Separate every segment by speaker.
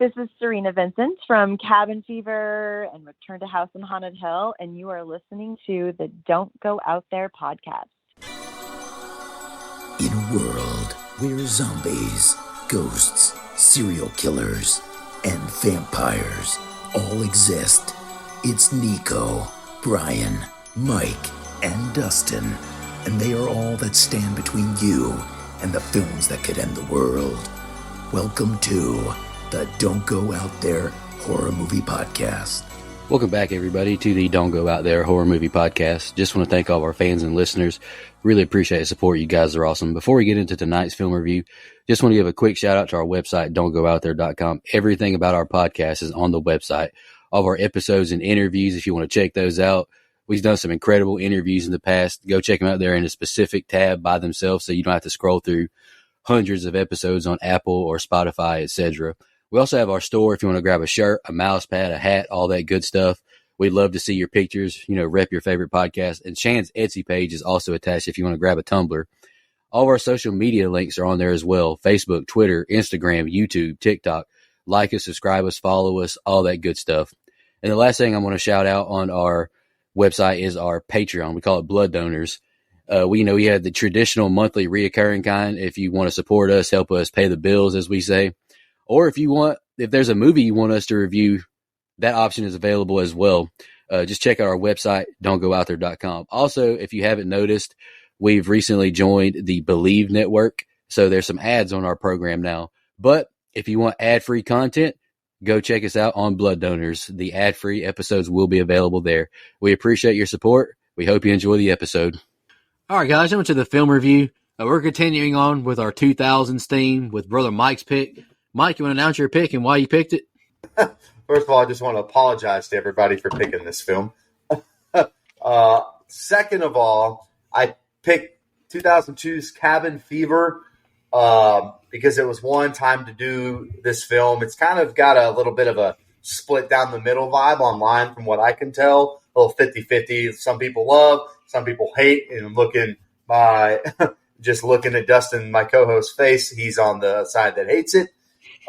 Speaker 1: This is Serena Vincent from Cabin Fever and Return to House on Haunted Hill, and you are listening to the Don't Go Out There podcast.
Speaker 2: In a world where zombies, ghosts, serial killers, and vampires all exist, it's Nico, Brian, Mike, and Dustin, and they are all that stand between you and the films that could end the world. Welcome to the Don't Go Out There Horror Movie Podcast.
Speaker 3: Welcome back, everybody, to the Don't Go Out There Horror Movie Podcast. Just want to thank all of our fans and listeners. Really appreciate the support. You guys are awesome. Before we get into tonight's film review, just want to give a quick shout out to our website, don'tgoouthere.com. Everything about our podcast is on the website. All of our episodes and interviews, if you want to check those out. We've done some incredible interviews in the past. Go check them out there in a specific tab by themselves so you don't have to scroll through hundreds of episodes on Apple or Spotify, etc. We also have our store if you want to grab a shirt, a mouse pad, a hat, all that good stuff. We'd love to see your pictures, rep your favorite podcast. And Shan's Etsy page is also attached if you want to grab a tumbler. All of our social media links are on there as well. Facebook, Twitter, Instagram, YouTube, TikTok. Like us, subscribe us, follow us, all that good stuff. And the last thing I want to shout out on our website is our Patreon. We call it Blood Donors. We have the traditional monthly reoccurring kind. If you want to support us, help us pay the bills, as we say. Or if there's a movie you want us to review, that option is available as well. Just check out our website, don'tgoouthere.com. Also, if you haven't noticed, we've recently joined the Believe Network. So there's some ads on our program now. But if you want ad-free content, go check us out on Blood Donors. The ad-free episodes will be available there. We appreciate your support. We hope you enjoy the episode. All right, guys, on to the film review. We're continuing on with our 2000s theme with Brother Mike's pick. Mike, you want to announce your pick and why you picked it?
Speaker 4: First of all, I just want to apologize to everybody for picking this film. Second of all, I picked 2002's Cabin Fever because it was one time to do this film. It's kind of got a little bit of a split down the middle vibe online from what I can tell. A little 50-50. Some people love, some people hate. And just looking at Dustin, my co-host's face, he's on the side that hates it.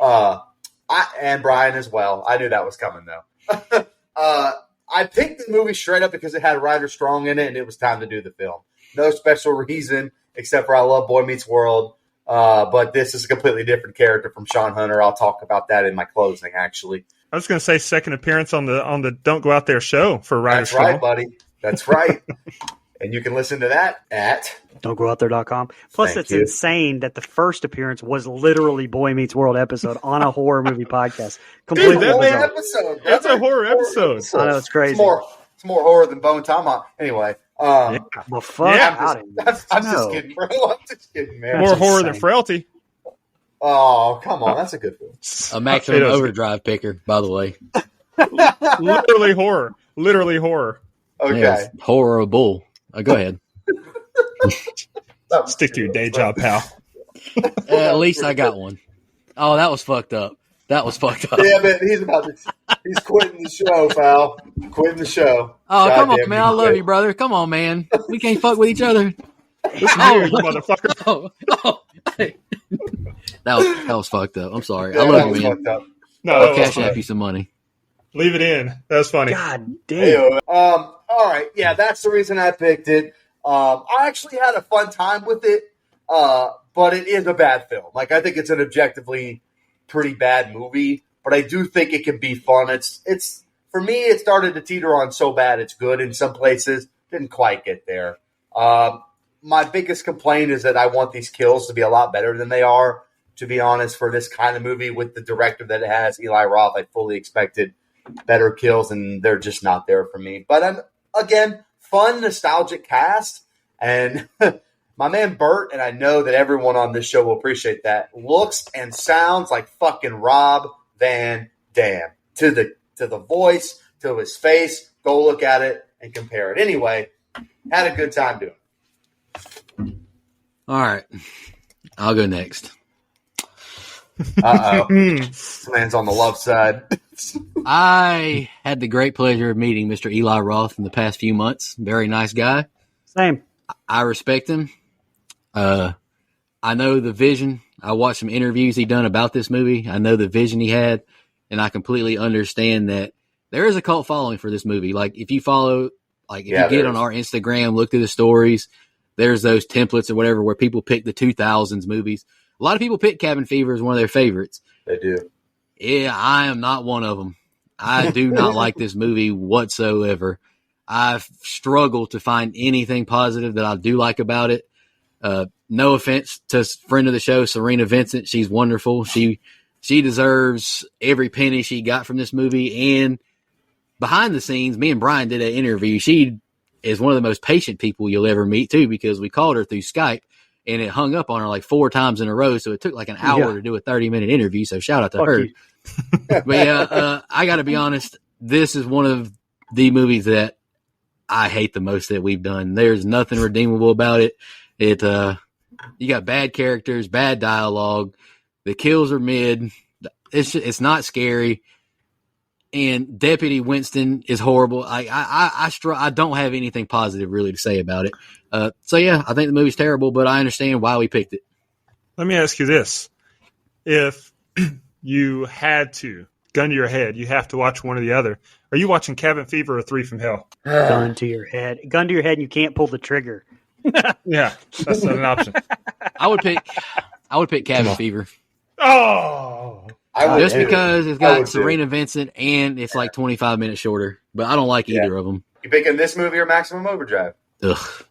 Speaker 4: And Brian as well. I knew that was coming, though. I picked the movie straight up because it had Ryder Strong in it, and it was time to do the film. No special reason, except for I love Boy Meets World. But this is a completely different character from Sean Hunter. I'll talk about that in my closing, actually.
Speaker 5: I was going to say second appearance on the Don't Go Out There show for Ryder Strong.
Speaker 4: That's right, buddy. That's right. And you can listen to that at
Speaker 6: don'tgoouthere.com. Plus, it's insane that the first appearance was literally Boy Meets World episode on a horror movie podcast.
Speaker 5: Dude, that's a horror episode.
Speaker 6: I know, it's crazy.
Speaker 4: It's more horror than Bone Tomahawk. Anyway.
Speaker 6: Well, fuck out of
Speaker 4: here. I'm just kidding, bro. I'm just kidding, man.
Speaker 5: More horror than Frailty.
Speaker 4: Oh, come on. That's a good film.
Speaker 3: A Maximum Overdrive picker, by the way.
Speaker 5: Literally horror. Literally horror.
Speaker 4: Okay.
Speaker 3: Yes, horrible. Go ahead.
Speaker 5: Stick to your day job, pal.
Speaker 3: At least I got one. Oh, that was fucked up.
Speaker 4: Yeah, but he's quitting the show, pal. Quitting the show.
Speaker 3: Oh, come on, man. I love you, brother. Come on, man. We can't fuck with each other.
Speaker 5: Listen here, you motherfucker.
Speaker 3: That was fucked up. I'm sorry. I love you, man.
Speaker 5: No,
Speaker 3: I'll cash app you some money.
Speaker 5: Leave it in. That was funny.
Speaker 6: God damn.
Speaker 4: All right. Yeah, that's the reason I picked it. I actually had a fun time with it, but it is a bad film. Like, I think it's an objectively pretty bad movie, but I do think it can be fun. It's for me, it started to teeter on so bad it's good in some places. Didn't quite get there. My biggest complaint is that I want these kills to be a lot better than they are, to be honest, for this kind of movie with the director that it has, Eli Roth. I fully expected better kills, and they're just not there for me. But again, fun, nostalgic cast, and my man Bert, and I know that everyone on this show will appreciate that, looks and sounds like fucking Rob Van Dam. To the voice, to his face, go look at it and compare it. Anyway, had a good time doing it.
Speaker 3: All right. I'll go next.
Speaker 4: Uh-oh. This man's on the love side.
Speaker 3: I had the great pleasure of meeting Mr. Eli Roth in the past few months. Very nice guy.
Speaker 6: Same.
Speaker 3: I respect him. I know the vision. I watched some interviews he done about this movie. I know the vision he had. and I completely understand that there is a cult following for this movie. Like if you follow, like if you get on our Instagram, look through the stories, there's those templates or whatever where people pick the 2000s movies. A lot of people pick Cabin Fever as one of their favorites.
Speaker 4: They do.
Speaker 3: Yeah, I am not one of them. I do not like this movie whatsoever. I've struggled to find anything positive that I do like about it. No offense to friend of the show, Serena Vincent. She's wonderful. She deserves every penny she got from this movie. And behind the scenes, me and Brian did an interview. She is one of the most patient people you'll ever meet too, because we called her through Skype and it hung up on her like 4 times in a row. So it took like an hour to do a 30-minute interview. So shout out to her. But yeah, I got to be honest. This is one of the movies that I hate the most that we've done. There's nothing redeemable about it. You got bad characters, bad dialogue. The kills are mid. It's not scary. And Deputy Winston is horrible. I don't have anything positive really to say about it. So yeah, I think the movie's terrible, but I understand why we picked it.
Speaker 5: Let me ask you this. If you had to, gun to your head, you have to watch one or the other, are you watching Cabin Fever or 3 from Hell?
Speaker 6: Gun to your head, and you can't pull the trigger.
Speaker 5: Yeah, that's not an option.
Speaker 3: I would pick Cabin Fever.
Speaker 5: Oh,
Speaker 3: just because it's got Serena Vincent and it's like 25 minutes shorter, but I don't like either of them.
Speaker 4: You picking this movie or Maximum Overdrive?
Speaker 3: Ugh,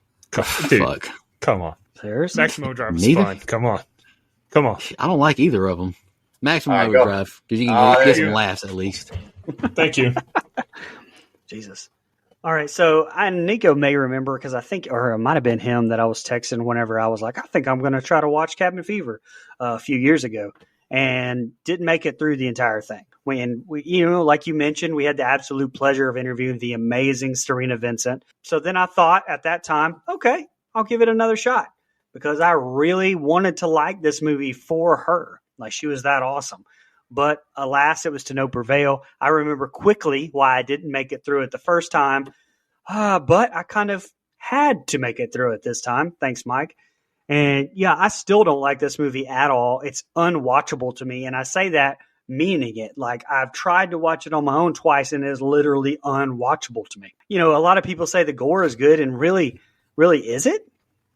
Speaker 5: dude,
Speaker 3: fuck.
Speaker 5: Come on,
Speaker 6: seriously,
Speaker 5: Maximum Overdrive is fine. Come on.
Speaker 3: I don't like either of them. Maximum Overdrive, because you can get some laughs at least.
Speaker 5: Thank you.
Speaker 6: Jesus. All right, so Nico may remember, because I think, or it might have been him that I was texting whenever I was like, I think I'm going to try to watch Cabin Fever a few years ago, and didn't make it through the entire thing. When we, like you mentioned, we had the absolute pleasure of interviewing the amazing Serena Vincent. So then I thought at that time, okay, I'll give it another shot, because I really wanted to like this movie for her. Like, she was that awesome. But alas, it was to no prevail. I remember quickly why I didn't make it through it the first time, but I kind of had to make it through it this time. Thanks, Mike. And yeah, I still don't like this movie at all. It's unwatchable to me. And I say that meaning it. Like, I've tried to watch it on my own twice, and it is literally unwatchable to me. A lot of people say the gore is good, and really is it?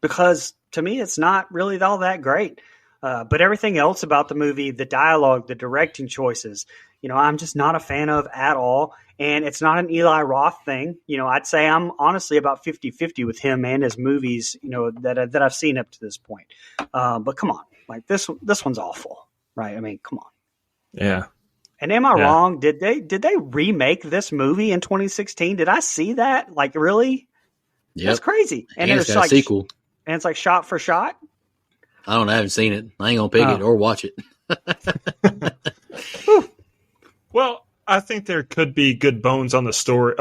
Speaker 6: Because to me, it's not really all that great. But everything else about the movie, the dialogue, the directing choices, I'm just not a fan of at all. And it's not an Eli Roth thing. I'd say I'm honestly about 50-50 with him and his movies, that I've seen up to this point. But come on, like this one's awful, right? I mean, come on.
Speaker 5: Yeah.
Speaker 6: And am I wrong? Did they remake this movie in 2016? Did I see that? Like, really?
Speaker 3: Yep.
Speaker 6: That's crazy. And
Speaker 3: it's got
Speaker 6: like
Speaker 3: a sequel.
Speaker 6: And it's like shot for shot.
Speaker 3: I haven't seen it. I ain't gonna pick it or watch it.
Speaker 5: Well, I think there could be good bones on the story.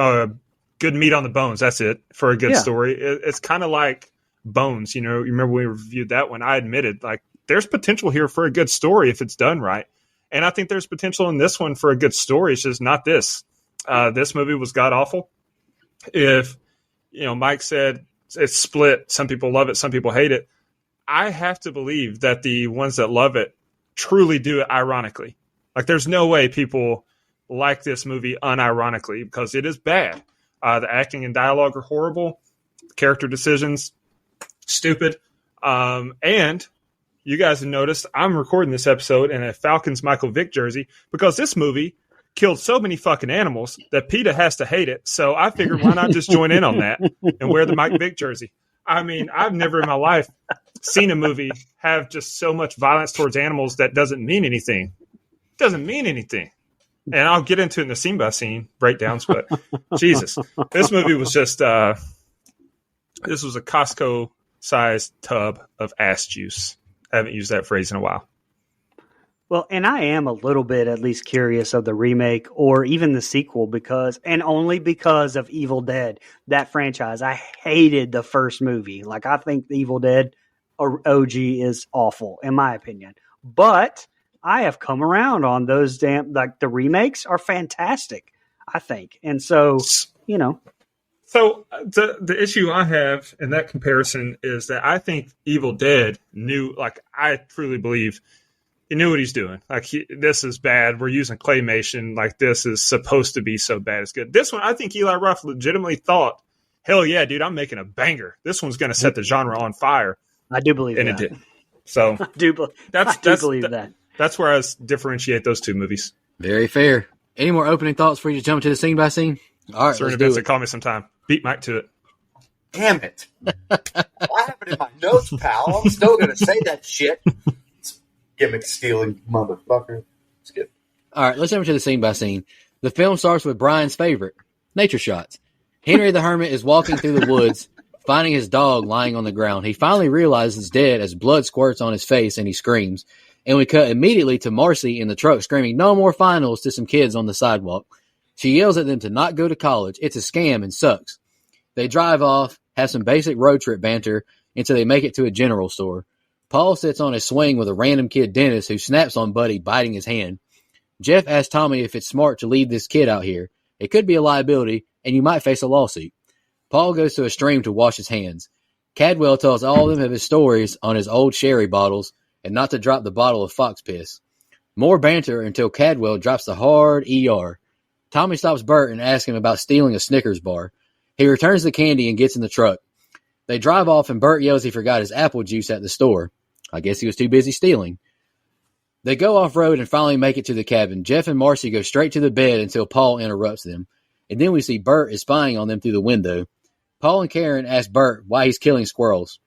Speaker 5: Good meat on the bones. That's it for a good story. It's kind of like Bones. You remember when we reviewed that one? I admitted, like, there's potential here for a good story if it's done right. And I think there's potential in this one for a good story. It's just not this. This movie was god awful. If Mike said it's split, some people love it, some people hate it. I have to believe that the ones that love it truly do it ironically. Like, there's no way people like this movie unironically, because it is bad. The acting and dialogue are horrible. Character decisions, stupid. And you guys have noticed I'm recording this episode in a Falcons Michael Vick jersey, because this movie killed so many fucking animals that PETA has to hate it. So I figured, why not just join in on that and wear the Mike Vick jersey? I mean, I've never in my life seen a movie have just so much violence towards animals that doesn't mean anything. Doesn't mean anything. And I'll get into it in the scene by scene breakdowns, but Jesus, this movie was just, this was a Costco sized tub of ass juice. I haven't used that phrase in a while.
Speaker 6: Well, and I am a little bit at least curious of the remake or even the sequel, only because of Evil Dead, that franchise. I hated the first movie. Like, I think the Evil Dead OG is awful, in my opinion. But I have come around on those the remakes are fantastic, I think. And so,
Speaker 5: So the issue I have in that comparison is that I think Evil Dead I truly believe he knew what he's doing. Like, this is bad. We're using claymation. Like, this is supposed to be so bad it's good. This one, I think Eli Roth legitimately thought, hell yeah, dude, I'm making a banger. This one's going to set the genre on fire.
Speaker 6: I do believe
Speaker 5: and
Speaker 6: that.
Speaker 5: It did. So
Speaker 6: I do believe that.
Speaker 5: That's where I differentiate those two movies.
Speaker 3: Very fair. Any more opening thoughts before you jump to the scene by scene? All right,
Speaker 5: Certain
Speaker 3: let's do
Speaker 5: events
Speaker 3: it.
Speaker 5: that call me sometime. Beat Mike to it.
Speaker 4: Damn it. I have it in my notes, pal. I'm still going to say that shit. Gimmick stealing motherfucker. It's good.
Speaker 3: All right, let's jump to the scene by scene. The film starts with Brian's favorite, nature shots. Henry the Hermit is walking through the woods, finding his dog lying on the ground. He finally realizes it's dead as blood squirts on his face and he screams. And we cut immediately to Marcy in the truck screaming, "No more finals," to some kids on the sidewalk. She yells at them to not go to college. It's a scam and sucks. They drive off, have some basic road trip banter until they make it to a general store. Paul sits on a swing with a random kid, Dennis, who snaps on Buddy, biting his hand. Jeff asks Tommy if it's smart to leave this kid out here. It could be a liability, and you might face a lawsuit. Paul goes to a stream to wash his hands. Cadwell tells all of them of his stories on his old sherry bottles and not to drop the bottle of fox piss. More banter until Cadwell drops the hard ER. Tommy stops Bert and asks him about stealing a Snickers bar. He returns the candy and gets in the truck. They drive off and Bert yells he forgot his apple juice at the store. I guess he was too busy stealing. They go off-road and finally make it to the cabin. Jeff and Marcy go straight to the bed until Paul interrupts them. And then we see Bert is spying on them through the window. Paul and Karen ask Bert why he's killing squirrels.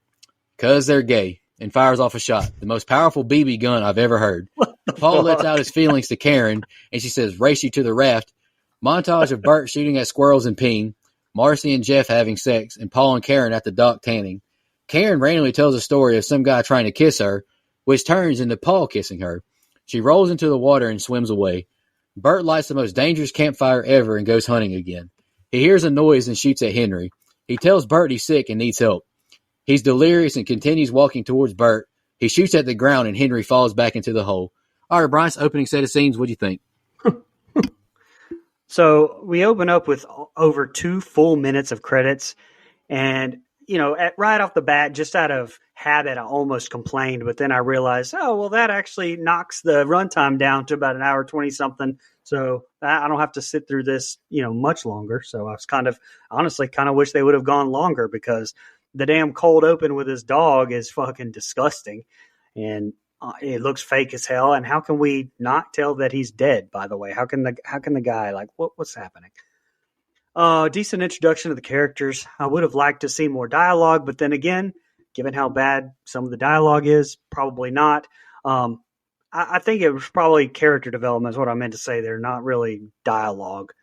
Speaker 3: 'Cause they're gay, and fires off a shot. The most powerful BB gun I've ever heard. Paul lets out his feelings to Karen, and she says, "Race you to the raft." Montage of Bert shooting at squirrels and peeing. Marcy and Jeff having sex, and Paul and Karen at the dock tanning. Karen randomly tells a story of some guy trying to kiss her, which turns into Paul kissing her. She rolls into the water and swims away. Bert lights the most dangerous campfire ever and goes hunting again. He hears a noise and shoots at Henry. He tells Bert he's sick and needs help. He's delirious and continues walking towards Bert. He shoots at the ground and Henry falls back into the hole. All right, Bryce, opening set of scenes, what do you think?
Speaker 6: So we open up with over 2 full minutes of credits. And, right off the bat, just out of habit, I almost complained. But then I realized, that actually knocks the runtime down to about an hour 20-something. So I don't have to sit through this, much longer. So I was honestly wish they would have gone longer because the damn cold open with his dog is fucking disgusting. And it looks fake as hell. And how can we not tell that he's dead, by the way? How can the guy, like, what's happening? Decent introduction to the characters. I would have liked to see more dialogue, but then again, given how bad some of the dialogue is, probably not. I think it was probably character development is what I meant to say. They're not really dialogue,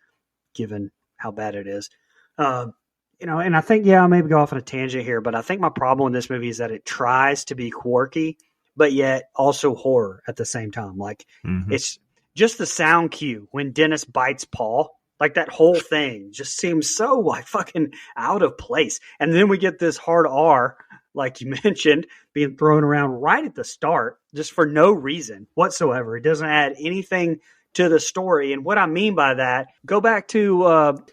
Speaker 6: given how bad it is. And I think, I maybe go off on a tangent here, but I think my problem with this movie is that it tries to be quirky, but yet also horror at the same time. Like, It's just the sound cue when Dennis bites Paul. Like, that whole thing just seems so, like, fucking out of place. And then we get this hard R, like you mentioned, being thrown around right at the start, just for no reason whatsoever. It doesn't add anything to the story. And what I mean by that, going back to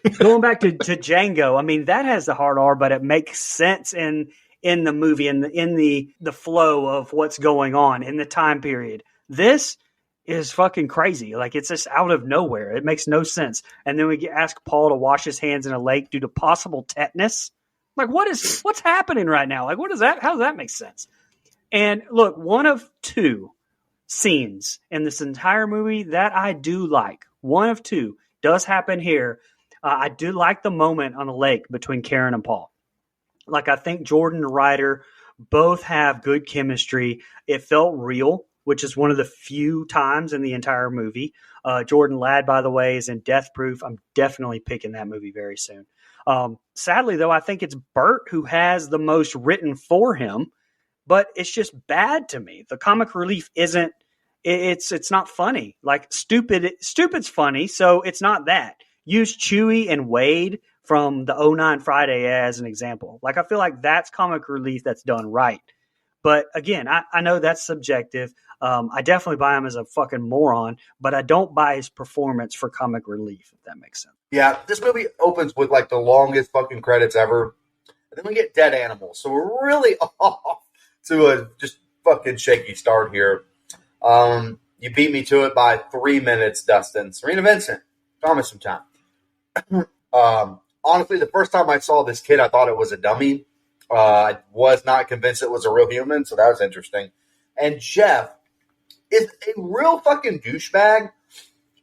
Speaker 6: Django. I mean, that has the hard R, but it makes sense in the movie, in the flow of what's going on in the time period. This is fucking crazy. Like, it's just out of nowhere. It makes no sense. And then we ask Paul to wash his hands in a lake due to possible tetanus. Like, what's happening right now? Like, how does that make sense? And look, one of 2 scenes in this entire movie that I do like. One of 2 does happen here. I do like the moment on the lake between Karen and Paul. Like, I think Jordan and Ryder both have good chemistry. It felt real, which is one of the few times in the entire movie. Jordan Ladd, by the way, is in Death Proof. I'm definitely picking that movie very soon. Sadly, though, I think it's Bert who has the most written for him, but it's just bad to me. The comic relief isn't. It's not funny. Like, stupid's funny, so it's not that. Use Chewie and Wade from the 09 Friday as an example. Like, I feel like that's comic relief that's done right. But again, I know that's subjective. I definitely buy him as a fucking moron, but I don't buy his performance for comic relief, if that makes sense.
Speaker 4: Yeah, this movie opens with like the longest fucking credits ever. And then we get dead animals. So we're really off to a just fucking shaky start here. You beat me to it by 3 minutes, Dustin. Serena Vincent, draw me some time. Honestly, the first time I saw this kid, I thought it was a dummy. I was not convinced it was a real human, so that was interesting. And Jeff is a real fucking douchebag,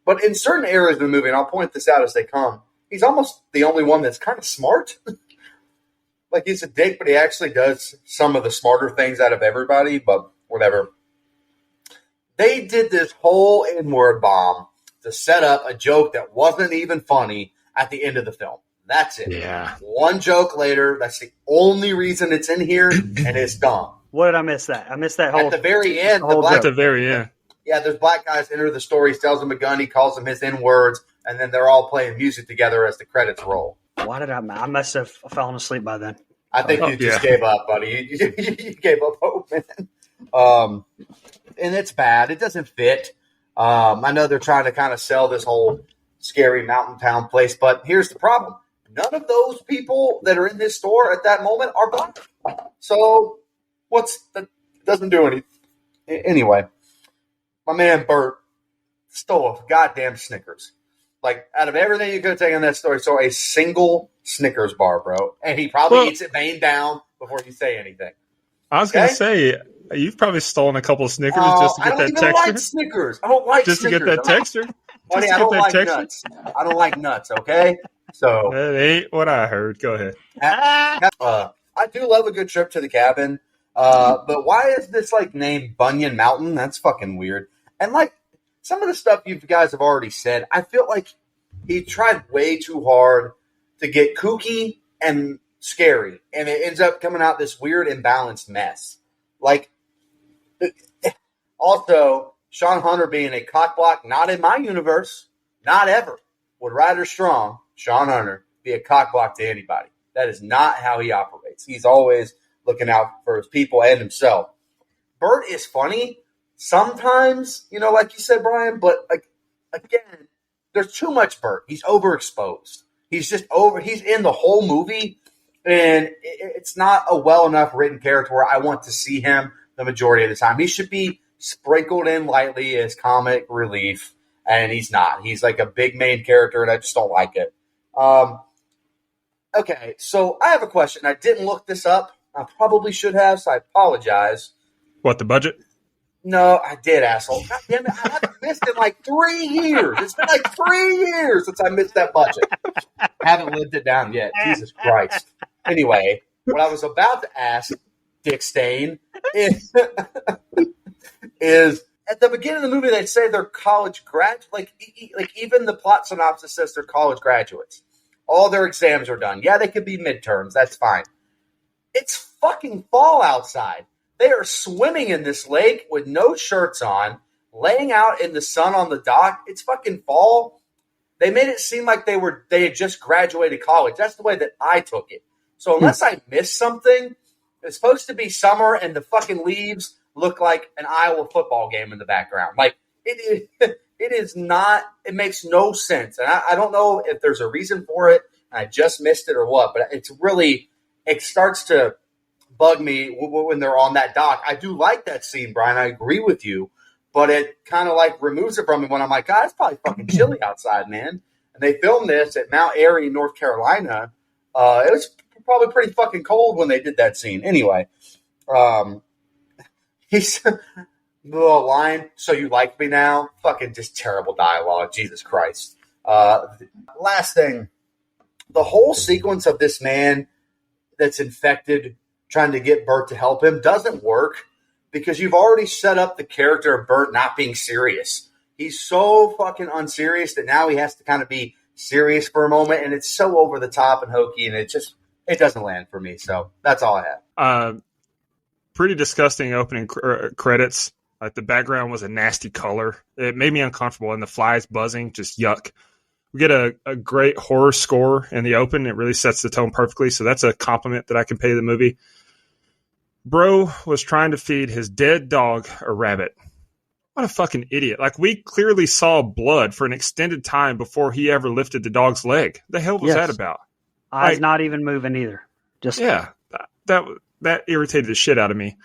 Speaker 4: but in certain areas of the movie, and I'll point this out as they come, he's almost the only one that's kind of smart. Like, he's a dick, but he actually does some of the smarter things out of everybody, but whatever. They did this whole N-word bomb to set up a joke that wasn't even funny at the end of the film. That's it.
Speaker 5: Yeah.
Speaker 4: One joke later. That's the only reason it's in here, and it's dumb.
Speaker 6: What did I miss that? I missed that whole.
Speaker 4: At the very end,
Speaker 5: At the very end.
Speaker 4: Yeah, there's black guys enter the story. He tells them a gun. He calls them his N-words, and then they're all playing music together as the credits roll.
Speaker 6: Why did I must have fallen asleep by then.
Speaker 4: I think you just gave up, buddy. You gave up hope, man. And it's bad. It doesn't fit. I know they're trying to kind of sell this whole scary mountain town place, but here's the problem. None of those people that are in this store at that moment are black. So that doesn't do anything. Anyway, my man Bert stole a goddamn Snickers. Like, out of everything you could have taken in that store, he stole a single Snickers bar, bro. And he probably eats it vein down before you say anything.
Speaker 5: I was going to say, you've probably stolen a couple of Snickers just to get that texture.
Speaker 4: I don't like Snickers. I don't like
Speaker 5: just
Speaker 4: Snickers.
Speaker 5: to get that texture.
Speaker 4: Buddy, I don't like nuts. I don't like nuts, okay? So
Speaker 5: that ain't what I heard. Go ahead.
Speaker 4: I do love a good trip to the cabin, but why is this like named Bunyan Mountain? That's fucking weird. And like some of the stuff you guys have already said, I feel like he tried way too hard to get kooky and scary, and it ends up coming out this weird imbalanced mess. Like, also Sean Hunter being a cockblock, not in my universe, not ever would Ryder Strong, Sean Hunter, be a cockblock to anybody. That is not how he operates. He's always looking out for his people and himself. Bert is funny sometimes, like you said, Brian, but again, there's too much Bert. He's overexposed. He's in the whole movie, and it's not a well enough written character where I want to see him the majority of the time. He should be sprinkled in lightly as comic relief, and he's not. He's like a big main character, and I just don't like it. Okay, so I have a question. I didn't look this up. I probably should have, so I apologize.
Speaker 5: What, the budget?
Speaker 4: No, I did, asshole. God damn it, I haven't missed in like 3 years. It's been like 3 years since I missed that budget. Haven't lived it down yet. Jesus Christ. Anyway, what I was about to ask, Dick Stain, is at the beginning of the movie they say they're college graduates. Like even the plot synopsis says they're college graduates. All their exams are done. Yeah, they could be midterms. That's fine. It's fucking fall outside. They are swimming in this lake with no shirts on, laying out in the sun on the dock. It's fucking fall. They made it seem like they had just graduated college. That's the way that I took it. So unless I missed something, it's supposed to be summer and the fucking leaves look like an Iowa football game in the background. Like, it is not, it makes no sense. And I don't know if there's a reason for it. I just missed it or what, but it starts to bug me when they're on that dock. I do like that scene, Brian. I agree with you, but it kind of like removes it from me when I'm like, God, it's probably fucking chilly outside, man. And they filmed this at Mount Airy, North Carolina. It was probably pretty fucking cold when they did that scene. Anyway, he's the line, "So you like me now?" Fucking just terrible dialogue. Jesus Christ. Last thing, the whole sequence of this man that's infected trying to get Bert to help him doesn't work because you've already set up the character of Bert not being serious. He's so fucking unserious that now he has to kind of be serious for a moment, and it's so over the top and hokey, and it doesn't land for me. So that's all I have.
Speaker 5: Pretty disgusting opening credits. Like, the background was a nasty color. It made me uncomfortable, and the flies buzzing, just yuck. We get a great horror score in the open. It really sets the tone perfectly, so that's a compliment that I can pay the movie. Bro was trying to feed his dead dog a rabbit. What a fucking idiot. Like, we clearly saw blood for an extended time before he ever lifted the dog's leg. The hell was that about?
Speaker 6: Eyes not even moving either. Just
Speaker 5: yeah, that irritated the shit out of me.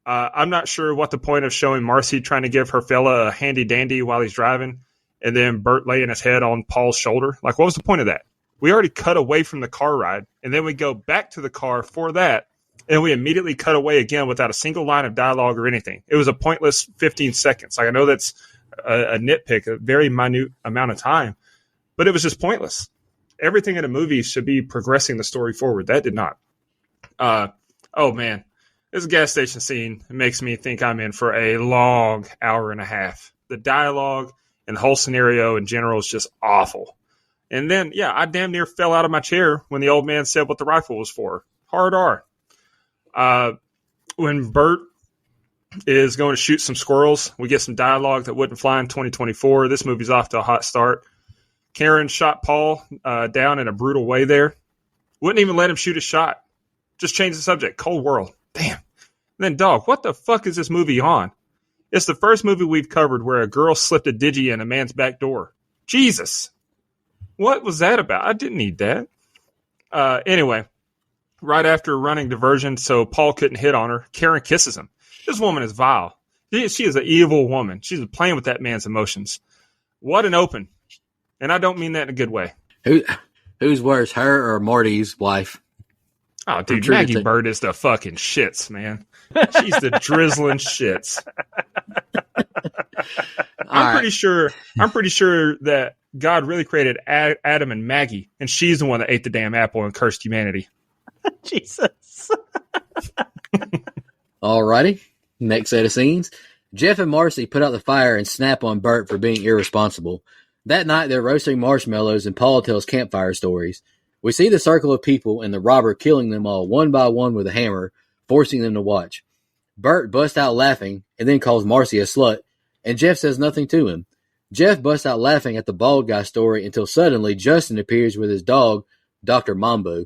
Speaker 5: I'm not sure what the point of showing Marcy trying to give her fella a handy dandy while he's driving, and then Bert laying his head on Paul's shoulder. Like, what was the point of that? We already cut away from the car ride, and then we go back to the car for that, and we immediately cut away again without a single line of dialogue or anything. It was a pointless 15 seconds. Like, I know that's a nitpick, a very minute amount of time, but it was just pointless. Everything in a movie should be progressing the story forward. That did not. Oh, man. This gas station scene makes me think I'm in for a long hour and a half. The dialogue and the whole scenario in general is just awful. And then, yeah, I damn near fell out of my chair when the old man said what the rifle was for. Hard R. When Bert is going to shoot some squirrels, we get some dialogue that wouldn't fly in 2024. This movie's off to a hot start. Karen shot Paul down in a brutal way there. Wouldn't even let him shoot a shot. Just change the subject. Cold world. Damn. Then, dog, what the fuck is this movie on? It's the first movie we've covered where a girl slipped a digi in a man's back door. Jesus. What was that about? I didn't need that. Anyway, right after running diversion so Paul couldn't hit on her, Karen kisses him. This woman is vile. She is an evil woman. She's playing with that man's emotions. What an open. And I don't mean that in a good way.
Speaker 3: Who's worse, her or Marty's wife?
Speaker 5: Oh, dude, Maggie Bird is the fucking shits, man. She's the drizzling shits. I'm pretty sure that God really created Adam and Maggie, and she's the one that ate the damn apple and cursed humanity.
Speaker 6: Jesus.
Speaker 3: Alrighty. Next set of scenes. Jeff and Marcy put out the fire and snap on Bert for being irresponsible. That night, they're roasting marshmallows and Paul tells campfire stories. We see the circle of people and the robber killing them all one by one with a hammer, forcing them to watch. Bert busts out laughing and then calls Marcy a slut, and Jeff says nothing to him. Jeff busts out laughing at the bald guy story until suddenly Justin appears with his dog, Dr. Mambo.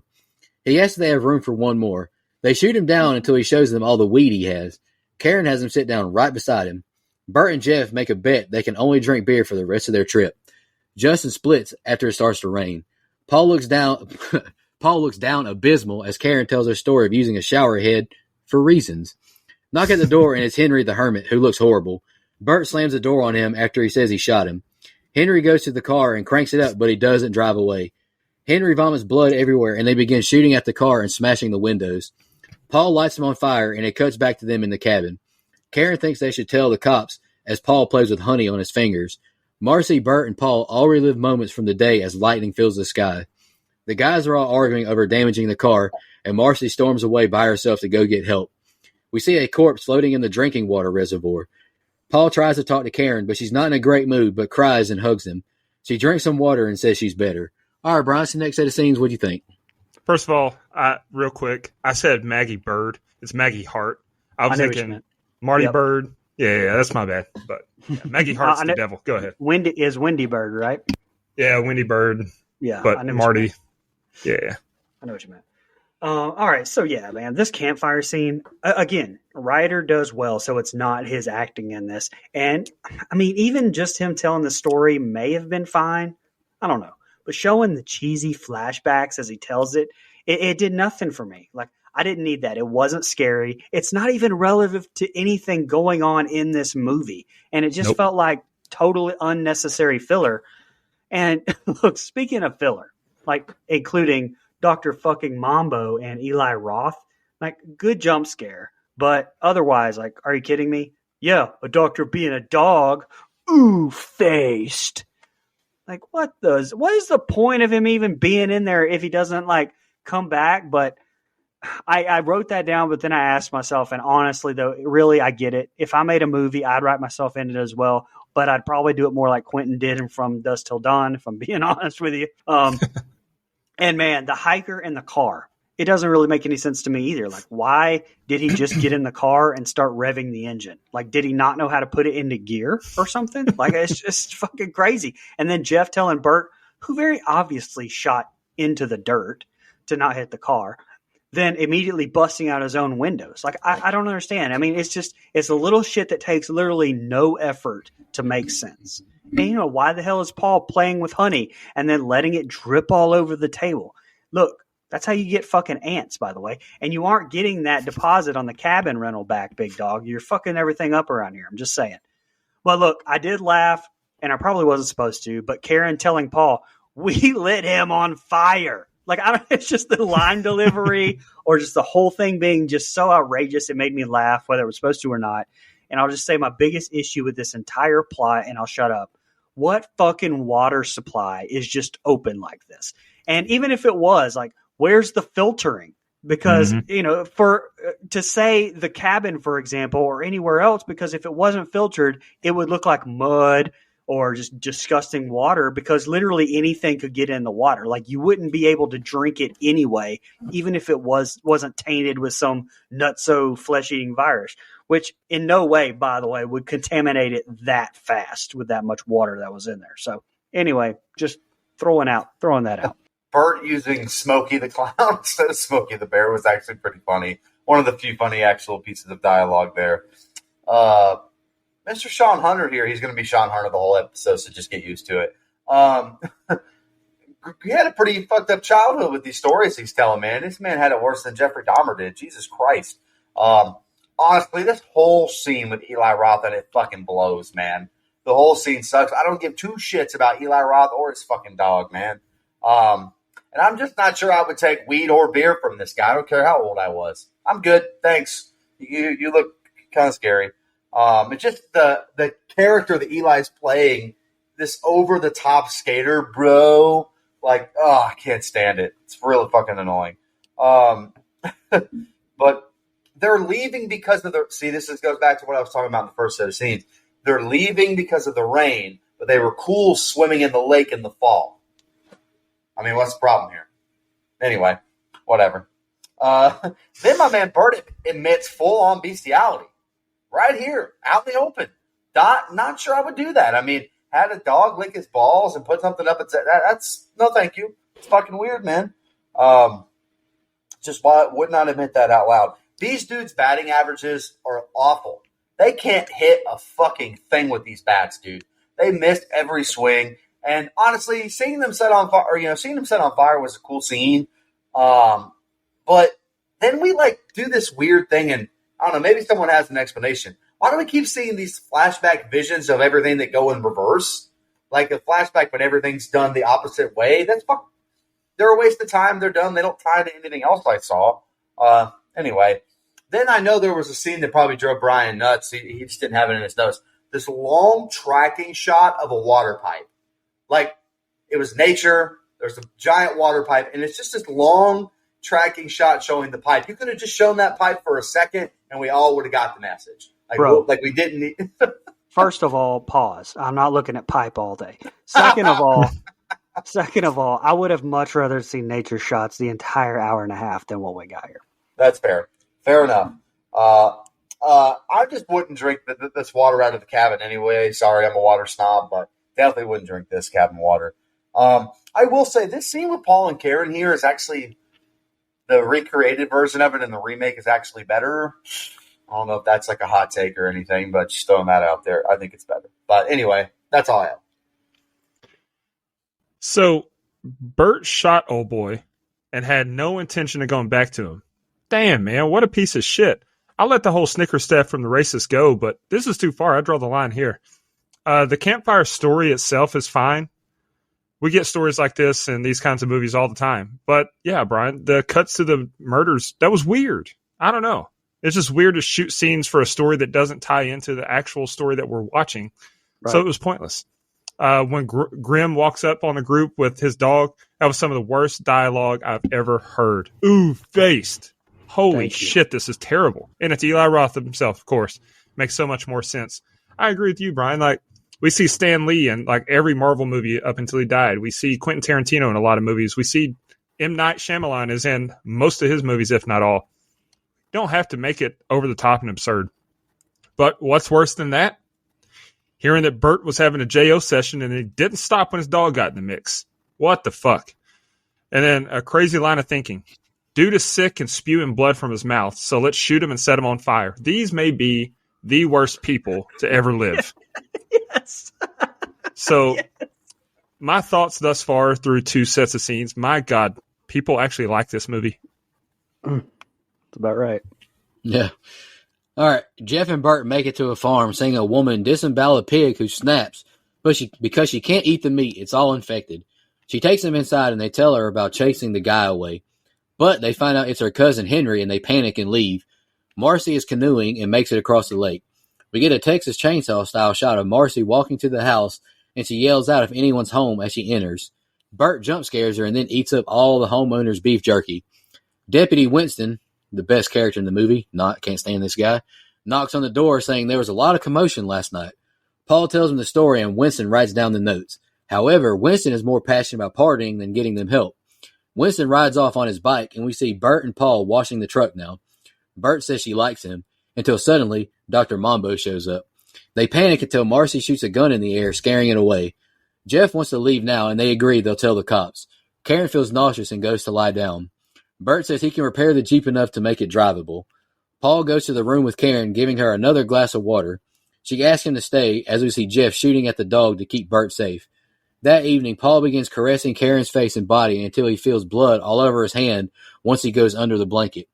Speaker 3: He asks if they have room for one more. They shoot him down until he shows them all the weed he has. Karen has him sit down right beside him. Bert and Jeff make a bet they can only drink beer for the rest of their trip. Justin splits after it starts to rain. Paul looks down abysmal as Karen tells her story of using a shower head for reasons. Knock at the door and it's Henry the Hermit, who looks horrible. Bert slams the door on him after he says he shot him. Henry goes to the car and cranks it up, but he doesn't drive away. Henry vomits blood everywhere and they begin shooting at the car and smashing the windows. Paul lights them on fire and it cuts back to them in the cabin. Karen thinks they should tell the cops as Paul plays with honey on his fingers. Marcy, Bert, and Paul all relive moments from the day as lightning fills the sky. The guys are all arguing over damaging the car, and Marcy storms away by herself to go get help. We see a corpse floating in the drinking water reservoir. Paul tries to talk to Karen, but she's not in a great mood, but cries and hugs him. She drinks some water and says she's better. All right, Brian, so next set of scenes, what do you think?
Speaker 5: First of all, real quick, I said Maggie Bird. It's Maggie Hart. I was thinking Marty Bird. Yeah, that's my bad. But yeah, Maggie Hart's the devil. Go ahead.
Speaker 6: Wendy Bird, right?
Speaker 5: Yeah, Wendy Bird.
Speaker 6: Yeah,
Speaker 5: but Marty. Yeah,
Speaker 6: I know what you meant. All right, so yeah, man, this campfire scene again. Ryder does well, so it's not his acting in this. And I mean, even just him telling the story may have been fine. I don't know, but showing the cheesy flashbacks as he tells it did nothing for me. Like, I didn't need that. It wasn't scary. It's not even relevant to anything going on in this movie. And it just felt like totally unnecessary filler. And look, speaking of filler, like including Dr. fucking Mambo and Eli Roth, like good jump scare. But otherwise, like, are you kidding me? Yeah, a doctor being a dog. Ooh, faced. Like, what is the point of him even being in there if he doesn't like come back? But I wrote that down, but then I asked myself, and honestly, though, really, I get it. If I made a movie, I'd write myself in it as well, but I'd probably do it more like Quentin did in From Dusk Till Dawn, if I'm being honest with you. And man, the hiker in the car, it doesn't really make any sense to me either. Like, why did he just get in the car and start revving the engine? Like, did he not know how to put it into gear or something? Like, it's just fucking crazy. And then Jeff telling Bert, who very obviously shot into the dirt to not hit the car, then immediately busting out his own windows. Like, I don't understand. I mean, it's a little shit that takes literally no effort to make sense. And, you know, why the hell is Paul playing with honey and then letting it drip all over the table? Look, That's how you get fucking ants, by the way. And you aren't getting that deposit on the cabin rental back, big dog. You're fucking everything up around here. I'm just saying. Well, look, I did laugh, and I probably wasn't supposed to, but Karen telling Paul, we lit him on fire. Like, I don't know, it's just the line delivery or just the whole thing being just so outrageous. It made me laugh, whether it was supposed to or not. And I'll just say my biggest issue with this entire plot, and I'll shut up. What fucking water supply is just open like this? And even if it was, like, where's the filtering? Because, to say the cabin, for example, or anywhere else, because if it wasn't filtered, it would look like mud or just disgusting water, because literally anything could get in the water. Like, you wouldn't be able to drink it anyway, even if it wasn't tainted with some nutso flesh-eating virus, which in no way, by the way, would contaminate it that fast with that much water that was in there. So anyway, just throwing that out.
Speaker 4: Bert using Smokey the Clown instead of Smokey the Bear was actually pretty funny. One of the few funny actual pieces of dialogue there. Mr. Sean Hunter here, he's going to be Sean Hunter the whole episode, so just get used to it. He had a pretty fucked up childhood with these stories he's telling, man. This man had it worse than Jeffrey Dahmer did. Jesus Christ. Honestly, this whole scene with Eli Roth, and it fucking blows, man. The whole scene sucks. I don't give two shits about Eli Roth or his fucking dog, man. And I'm just not sure I would take weed or beer from this guy. I don't care how old I was. I'm good. Thanks. You look kind of scary. It's just the character that Eli's playing, this over-the-top skater, bro. Like, I can't stand it. It's really fucking annoying. But they're leaving because of the – see, this goes back to what I was talking about in the first set of scenes. They're leaving because of the rain, but they were cool swimming in the lake in the fall. I mean, what's the problem here? Anyway, whatever. Then my man Bert admits full-on bestiality. Right here, out in the open. Not sure I would do that. I mean, had a dog lick his balls and put something up and say, that's no thank you. It's fucking weird, man. Just would not admit that out loud. These dudes' batting averages are awful. They can't hit a fucking thing with these bats, dude. They missed every swing. And honestly, seeing them set on fire was a cool scene. But then we do this weird thing, and I don't know, maybe someone has an explanation. Why do we keep seeing these flashback visions of everything that go in reverse? Like a flashback, but everything's done the opposite way. They're a waste of time. They're done. They don't tie to anything else I saw. Anyway, then I know there was a scene that probably drove Brian nuts. He just didn't have it in his notes. This long tracking shot of a water pipe. Like, it was nature. There's a giant water pipe, and it's just this long tracking shot showing the pipe. You could have just shown that pipe for a second, and we all would have got the message. Like we didn't need.
Speaker 6: First of all, pause. I'm not looking at pipe all day. Second of all, I would have much rather seen nature shots the entire hour and a half than what we got here.
Speaker 4: That's fair. Fair enough. I just wouldn't drink this water out of the cabin anyway. Sorry, I'm a water snob, but definitely wouldn't drink this cabin water. I will say this scene with Paul and Karen here is actually the recreated version of it, and the remake is actually better. I don't know if that's like a hot take or anything, but just throwing that out there. I think it's better. But anyway, that's all I have.
Speaker 5: So Bert shot old boy and had no intention of going back to him. Damn, man, what a piece of shit. I'll let the whole Snicker staff from the racist go, but this is too far. I draw the line here. The campfire story itself is fine. We get stories like this in these kinds of movies all the time. But yeah, Brian, the cuts to the murders, that was weird. I don't know. It's just weird to shoot scenes for a story that doesn't tie into the actual story that we're watching. Right. So it was pointless. When Grim walks up on the group with his dog, that was some of the worst dialogue I've ever heard. Ooh, faced. Holy shit, this is terrible. And it's Eli Roth himself, of course. Makes so much more sense. I agree with you, Brian. Like, we see Stan Lee in like every Marvel movie up until he died. We see Quentin Tarantino in a lot of movies. We see M. Night Shyamalan is in most of his movies, if not all. You don't have to make it over the top and absurd. But what's worse than that? Hearing that Bert was having a JO session and he didn't stop when his dog got in the mix. What the fuck? And then a crazy line of thinking. Dude is sick and spewing blood from his mouth, so let's shoot him and set him on fire. These may be the worst people to ever live.
Speaker 6: Yes.
Speaker 5: So, my thoughts thus far through two sets of scenes, my God, people actually like this movie.
Speaker 6: That's about right.
Speaker 3: Yeah. All right. Jeff and Bert make it to a farm, seeing a woman disembowel a pig who snaps, but because she can't eat the meat, it's all infected. She takes them inside and they tell her about chasing the guy away. But they find out it's her cousin Henry and they panic and leave. Marcy is canoeing and makes it across the lake. We get a Texas Chainsaw style shot of Marcy walking to the house and she yells out if anyone's home as she enters. Bert jump scares her and then eats up all the homeowner's beef jerky. Deputy Winston, the best character in the movie, can't stand this guy, knocks on the door saying there was a lot of commotion last night. Paul tells him the story and Winston writes down the notes. However, Winston is more passionate about partying than getting them help. Winston rides off on his bike and we see Bert and Paul washing the truck now. Bert says she likes him until suddenly Dr. Mambo shows up. They panic until Marcy shoots a gun in the air, scaring it away. Jeff wants to leave now and they agree they'll tell the cops. Karen feels nauseous and goes to lie down. Bert says he can repair the Jeep enough to make it drivable. Paul goes to the room with Karen, giving her another glass of water. She asks him to stay as we see Jeff shooting at the dog to keep Bert safe. That evening, Paul begins caressing Karen's face and body until he feels blood all over his hand once he goes under the blanket.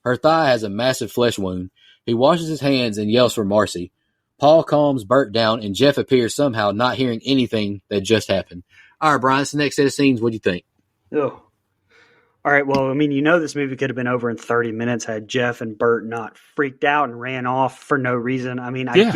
Speaker 3: Her thigh has a massive flesh wound. He washes his hands and yells for Marcy. Paul calms Bert down and Jeff appears somehow not hearing anything that just happened. All right, Brian, it's the next set of scenes. What do you think?
Speaker 6: Oh. All right, well, I mean, this movie could have been over in 30 minutes had Jeff and Bert not freaked out and ran off for no reason. I mean, I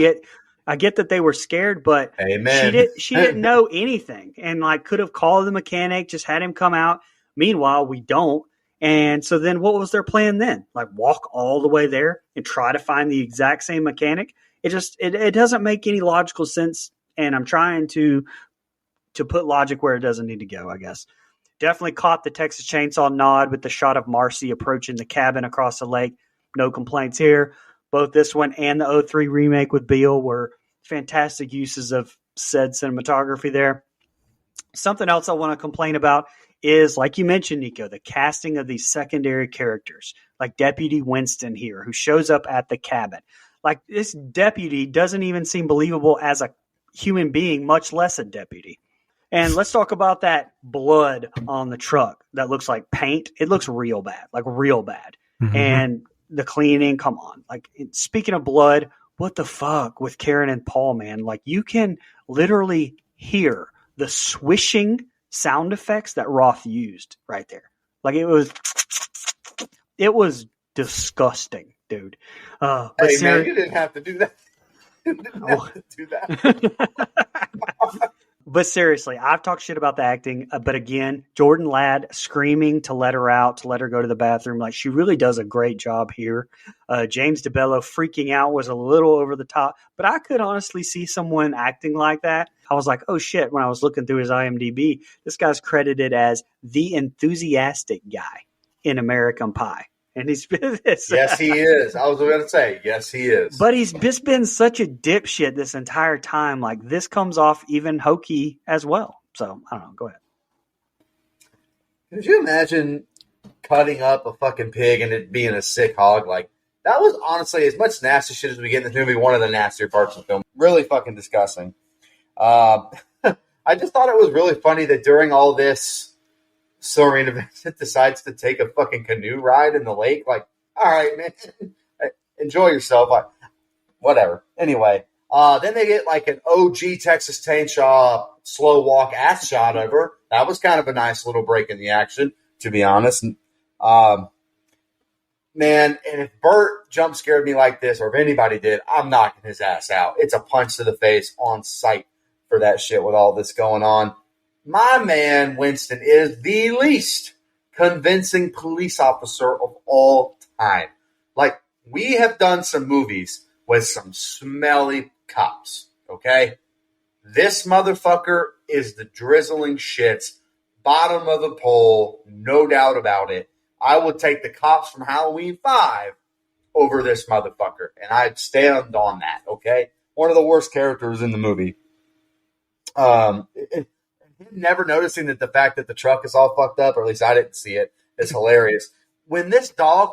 Speaker 6: get that they were scared, but
Speaker 4: Amen.
Speaker 6: she didn't know anything and could have called the mechanic, just had him come out. Meanwhile, we don't. And so then what was their plan then? Walk all the way there and try to find the exact same mechanic? It doesn't make any logical sense, and I'm trying to put logic where it doesn't need to go, I guess. Definitely caught the Texas Chainsaw nod with the shot of Marcy approaching the cabin across the lake. No complaints here. Both this one and the 03 remake with Beale were fantastic uses of said cinematography there. Something else I want to complain about is, like you mentioned, Nico, the casting of these secondary characters, like Deputy Winston here, who shows up at the cabin. This deputy doesn't even seem believable as a human being, much less a deputy. And let's talk about that blood on the truck that looks like paint. It looks real bad, real bad. Mm-hmm. And the cleaning, come on. Speaking of blood, what the fuck with Karen and Paul, man? You can literally hear the swishing sound effects that Roth used right there. It was disgusting, dude.
Speaker 4: Man, you didn't have to do that. You didn't have to do that.
Speaker 6: But seriously, I've talked shit about the acting, but again, Jordan Ladd screaming to let her out, to let her go to the bathroom. She really does a great job here. James DeBello freaking out was a little over the top, but I could honestly see someone acting like that. I was like, oh shit, when I was looking through his IMDb, this guy's credited as the enthusiastic guy in American Pie. And he's been this.
Speaker 4: Yes, he is. I was going to say, yes, he is.
Speaker 6: But he's just been such a dipshit this entire time. This comes off even hokey as well. So, I don't know. Go ahead.
Speaker 4: Could you imagine cutting up a fucking pig and it being a sick hog? That was honestly, as much nasty shit as we get in this movie, one of the nastier parts of the film. Really fucking disgusting. I just thought it was really funny that during all this, Serena Vincent decides to take a fucking canoe ride in the lake. All right, man, enjoy yourself. Whatever. Anyway, then they get an OG Texas Chainsaw slow walk ass shot of her. That was kind of a nice little break in the action, to be honest. Man, and if Bert jump scared me like this, or if anybody did, I'm knocking his ass out. It's a punch to the face on sight for that shit with all this going on. My man, Winston, is the least convincing police officer of all time. We have done some movies with some smelly cops, okay? This motherfucker is the drizzling shits, bottom of the pole, no doubt about it. I would take the cops from Halloween 5 over this motherfucker, and I'd stand on that, okay? One of the worst characters in the movie. Never noticing that the fact that the truck is all fucked up, or at least I didn't see it, is hilarious. When this dog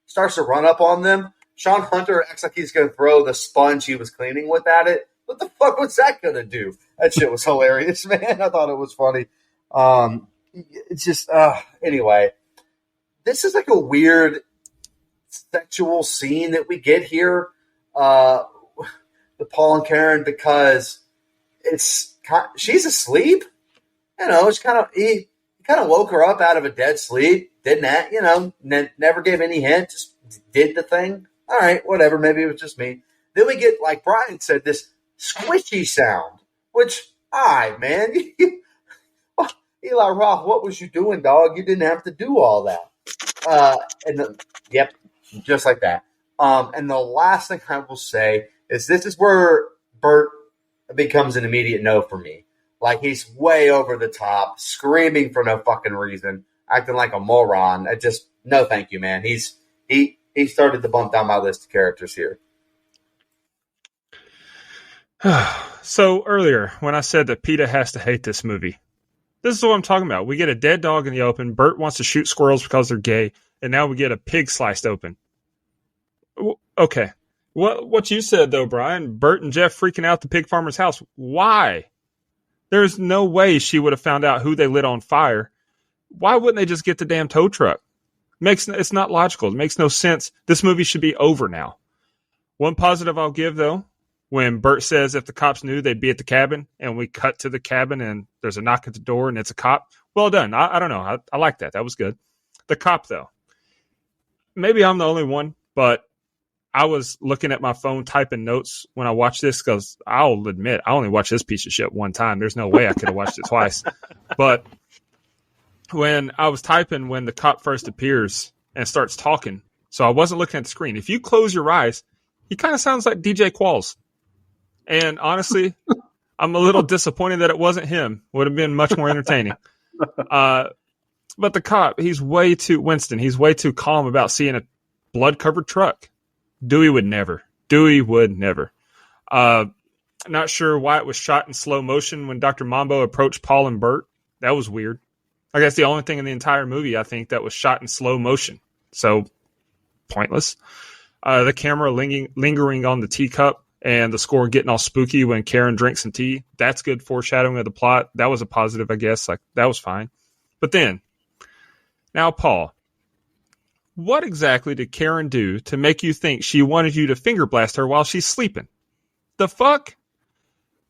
Speaker 4: starts to run up on them, Sean Hunter acts like he's going to throw the sponge he was cleaning with at it. What the fuck was that going to do? That shit was hilarious, man. I thought it was funny. it's just anyway. This is like a weird sexual scene that we get here with Paul and Karen because she's asleep. It's he kind of woke her up out of a dead sleep. Didn't that? Never gave any hint. Just did the thing. All right, whatever. Maybe it was just me. Then we get, like Brian said, this squishy sound, which man, Eli Roth, what was you doing, dog? You didn't have to do all that. Yep, just like that. And the last thing I will say is this is where Bert becomes an immediate no for me. Like, he's way over the top, screaming for no fucking reason, acting like a moron. No thank you, man. He started to bump down my list of characters here.
Speaker 5: So earlier, when I said that PETA has to hate this movie, this is what I'm talking about. We get a dead dog in the open. Bert wants to shoot squirrels because they're gay. And now we get a pig sliced open. Okay. What you said, though, Brian, Bert and Jeff freaking out the pig farmer's house. Why? There's no way she would have found out who they lit on fire. Why wouldn't they just get the damn tow truck? It's not logical. It makes no sense. This movie should be over now. One positive I'll give, though, when Bert says if the cops knew, they'd be at the cabin, and we cut to the cabin, and there's a knock at the door, and it's a cop. Well done. I don't know. I like that. That was good. The cop, though. Maybe I'm the only one, but I was looking at my phone typing notes when I watched this because I'll admit I only watched this piece of shit one time. There's no way I could have watched it twice. But when I was typing when the cop first appears and starts talking, so I wasn't looking at the screen. If you close your eyes, he kind of sounds like DJ Qualls. And honestly, I'm a little disappointed that it wasn't him. Would have been much more entertaining. But the cop, he's way too calm about seeing a blood-covered truck. Dewey would never. Not sure why it was shot in slow motion when Dr. Mambo approached Paul and Bert. That was weird. I guess the only thing in the entire movie, I think, that was shot in slow motion. So, pointless. The camera lingering on the teacup and the score getting all spooky when Karen drinks some tea. That's good foreshadowing of the plot. That was a positive, I guess. Like, that was fine. But then, now, Paul, what exactly did Karen do to make you think she wanted you to finger blast her while she's sleeping? The fuck?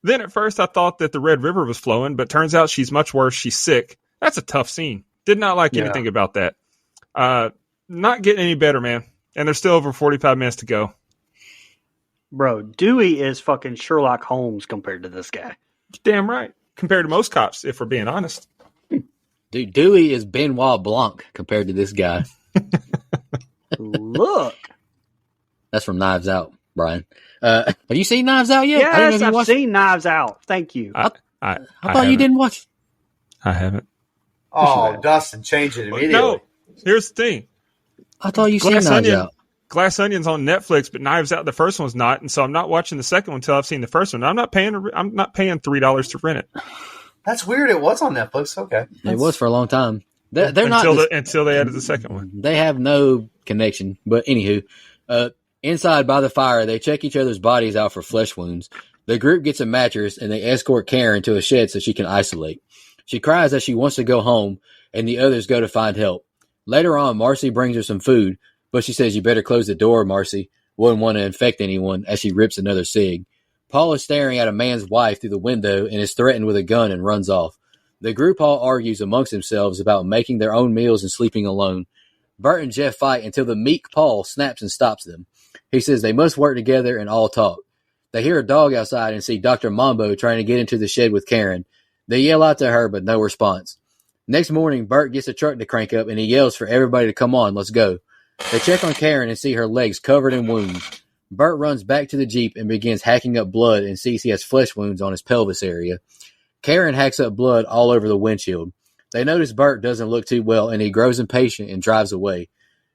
Speaker 5: Then at first I thought that the Red River was flowing, but turns out she's much worse. She's sick. That's a tough scene. Did not like anything about that. Not getting any better, man. And there's still over 45 minutes to go.
Speaker 6: Bro, Dewey is fucking Sherlock Holmes compared to this guy.
Speaker 5: Damn right. Compared to most cops, if we're being honest.
Speaker 3: Dude, Dewey is Benoit Blanc compared to this guy.
Speaker 6: Look.
Speaker 3: That's from Knives Out, Brian. Have you seen Knives Out yet?
Speaker 6: Yes, I've seen Knives Out. Thank you.
Speaker 3: I thought you didn't watch.
Speaker 5: I haven't.
Speaker 4: Oh, Dustin, change it immediately.
Speaker 5: No, here's the thing.
Speaker 3: I thought you seen Knives Out.
Speaker 5: Glass Onion's on Netflix, but Knives Out, the first one's not, and so I'm not watching the second one until I've seen the first one. I'm not paying $3 to rent it.
Speaker 4: That's weird. It was on Netflix. Okay,
Speaker 3: It was for a long time. They're not
Speaker 5: until they added the second one.
Speaker 3: They have no connection. But anywho, inside by the fire, they check each other's bodies out for flesh wounds. The group gets a mattress and they escort Karen to a shed so she can isolate. She cries that she wants to go home, and the others go to find help. Later on, Marcy brings her some food, but she says, "You better close the door, Marcy." Wouldn't want to infect anyone, as she rips another cig. Paul is staring at a man's wife through the window and is threatened with a gun and runs off. The group all argues amongst themselves about making their own meals and sleeping alone. Bert and Jeff fight until the meek Paul snaps and stops them. He says they must work together and all talk. They hear a dog outside and see Dr. Mambo trying to get into the shed with Karen. They yell out to her, but no response. Next morning, Bert gets a truck to crank up and he yells for everybody to come on, let's go. They check on Karen and see her legs covered in wounds. Bert runs back to the Jeep and begins hacking up blood and sees he has flesh wounds on his pelvis area. Karen hacks up blood all over the windshield. They notice Bert doesn't look too well and he grows impatient and drives away.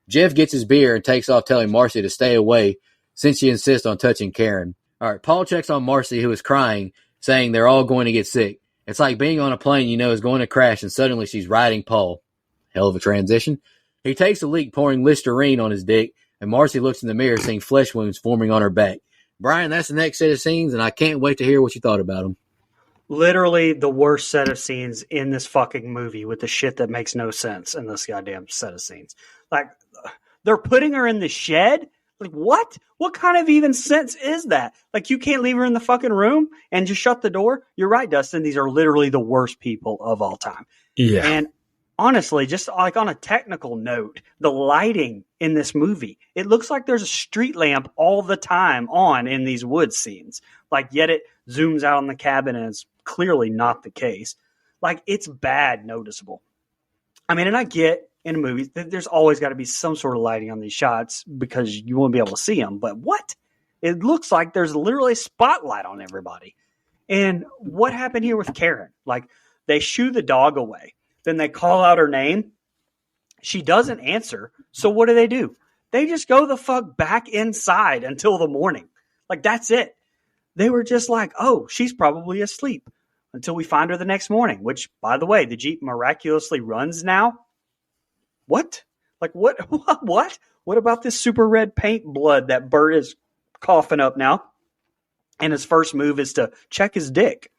Speaker 3: Jeff gets his beer and takes off telling Marcy to stay away since she insists on touching Karen. All right, Paul checks on Marcy, who is crying, saying they're all going to get sick. It's like being on a plane you know is going to crash and suddenly she's riding Paul. Hell of a transition. He takes a leak pouring Listerine on his dick, and Marcy looks in the mirror seeing flesh wounds forming on her back. Brian, that's the next set of scenes, and I can't wait to hear what you thought about them.
Speaker 6: literally the worst set of scenes in this fucking movie with the shit that makes no sense in this goddamn set of scenes. Like, they're putting her in the shed. Like, what? What kind of even sense is that? Like, you can't leave her in the fucking room and just shut the door? You're right, Dustin. These are literally the worst people of all time.
Speaker 5: Yeah.
Speaker 6: And honestly, just like on a technical note, the lighting in this movie, it looks like there's a street lamp all the time on in these wood scenes. Like, yet it zooms out on the cabin and it's clearly not the case. Like, it's bad noticeable. I mean, and I get in movies that there's always got to be some sort of lighting on these shots because you won't be able to see them. But what? It looks like there's literally a spotlight on everybody. And what happened here with Karen? Like, they shoo the dog away. Then they call out her name. She doesn't answer. So what do? They just go the fuck back inside until the morning. Like, that's it. They were just like, oh, she's probably asleep until we find her the next morning, which, by the way, the Jeep miraculously runs now. What? Like, what? What? What about this super red paint blood that Bert is coughing up now? And his first move is to check his dick.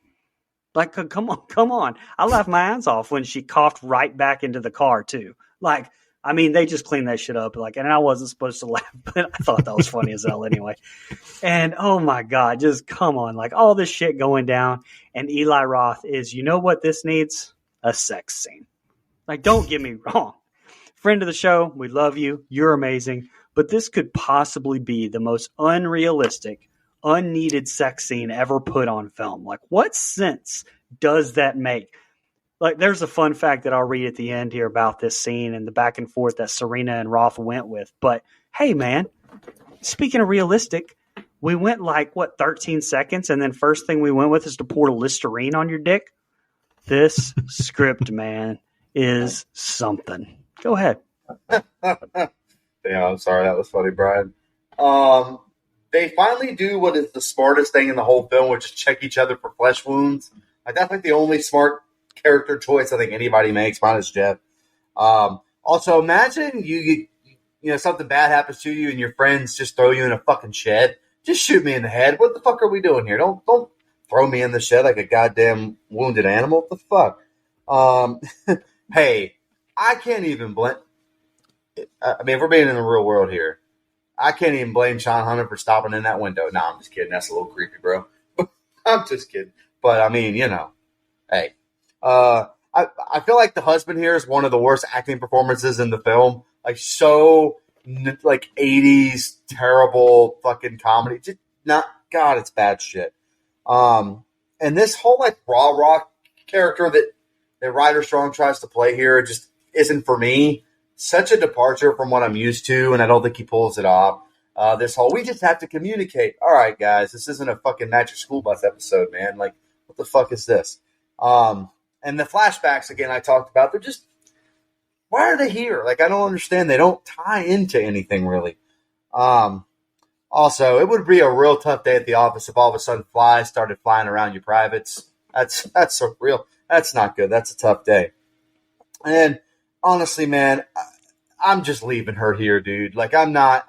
Speaker 6: Like, come on. I laughed my ass off when she coughed right back into the car, too. Like, I mean, they just cleaned that shit up. Like, and I wasn't supposed to laugh, but I thought that was funny as hell anyway. And, oh, my God, just come on. Like, all this shit going down. And Eli Roth is, you know what this needs? A sex scene. Like, don't get me wrong. Friend of the show, we love you. You're amazing. But this could possibly be the most unrealistic, unneeded sex scene ever put on film. Like, what sense does that make? Like, there's a fun fact that I'll read at the end here about this scene and the back and forth that Serena and Roth went with. But, hey, man, speaking of realistic, we went 13 seconds, and then first thing we went with is to pour Listerine on your dick? This script, man, is something. Go ahead.
Speaker 4: Yeah, I'm sorry. That was funny, Brian. They finally do what is the smartest thing in the whole film, which is check each other for flesh wounds. Like, that's like the only smart character choice I think anybody makes, minus Jeff. Also, imagine you something bad happens to you and your friends just throw you in a fucking shed. Just shoot me in the head. What the fuck are we doing here? Don't throw me in the shed like a goddamn wounded animal. What the fuck? Hey, I can't even blame. I mean, if we're being in the real world here, I can't even blame Sean Hunter for stopping in that window. No, I'm just kidding. That's a little creepy, bro. I'm just kidding. But I mean, hey, I feel like the husband here is one of the worst acting performances in the film. Like, so like 80s terrible fucking comedy. Just not, God, it's bad shit. And this whole like raw character that Ryder Strong tries to play here just isn't for me. Such a departure from what I'm used to, and I don't think he pulls it off. This whole, we just have to communicate. All right, guys, this isn't a fucking Magic School Bus episode, man. Like, what the fuck is this? And the flashbacks, again, I talked about, they're just, why are they here? Like, I don't understand. They don't tie into anything, really. Also, it would be a real tough day at the office if all of a sudden flies started flying around your privates. That's not good. That's a tough day. And honestly, man, I'm just leaving her here, dude. Like, I'm not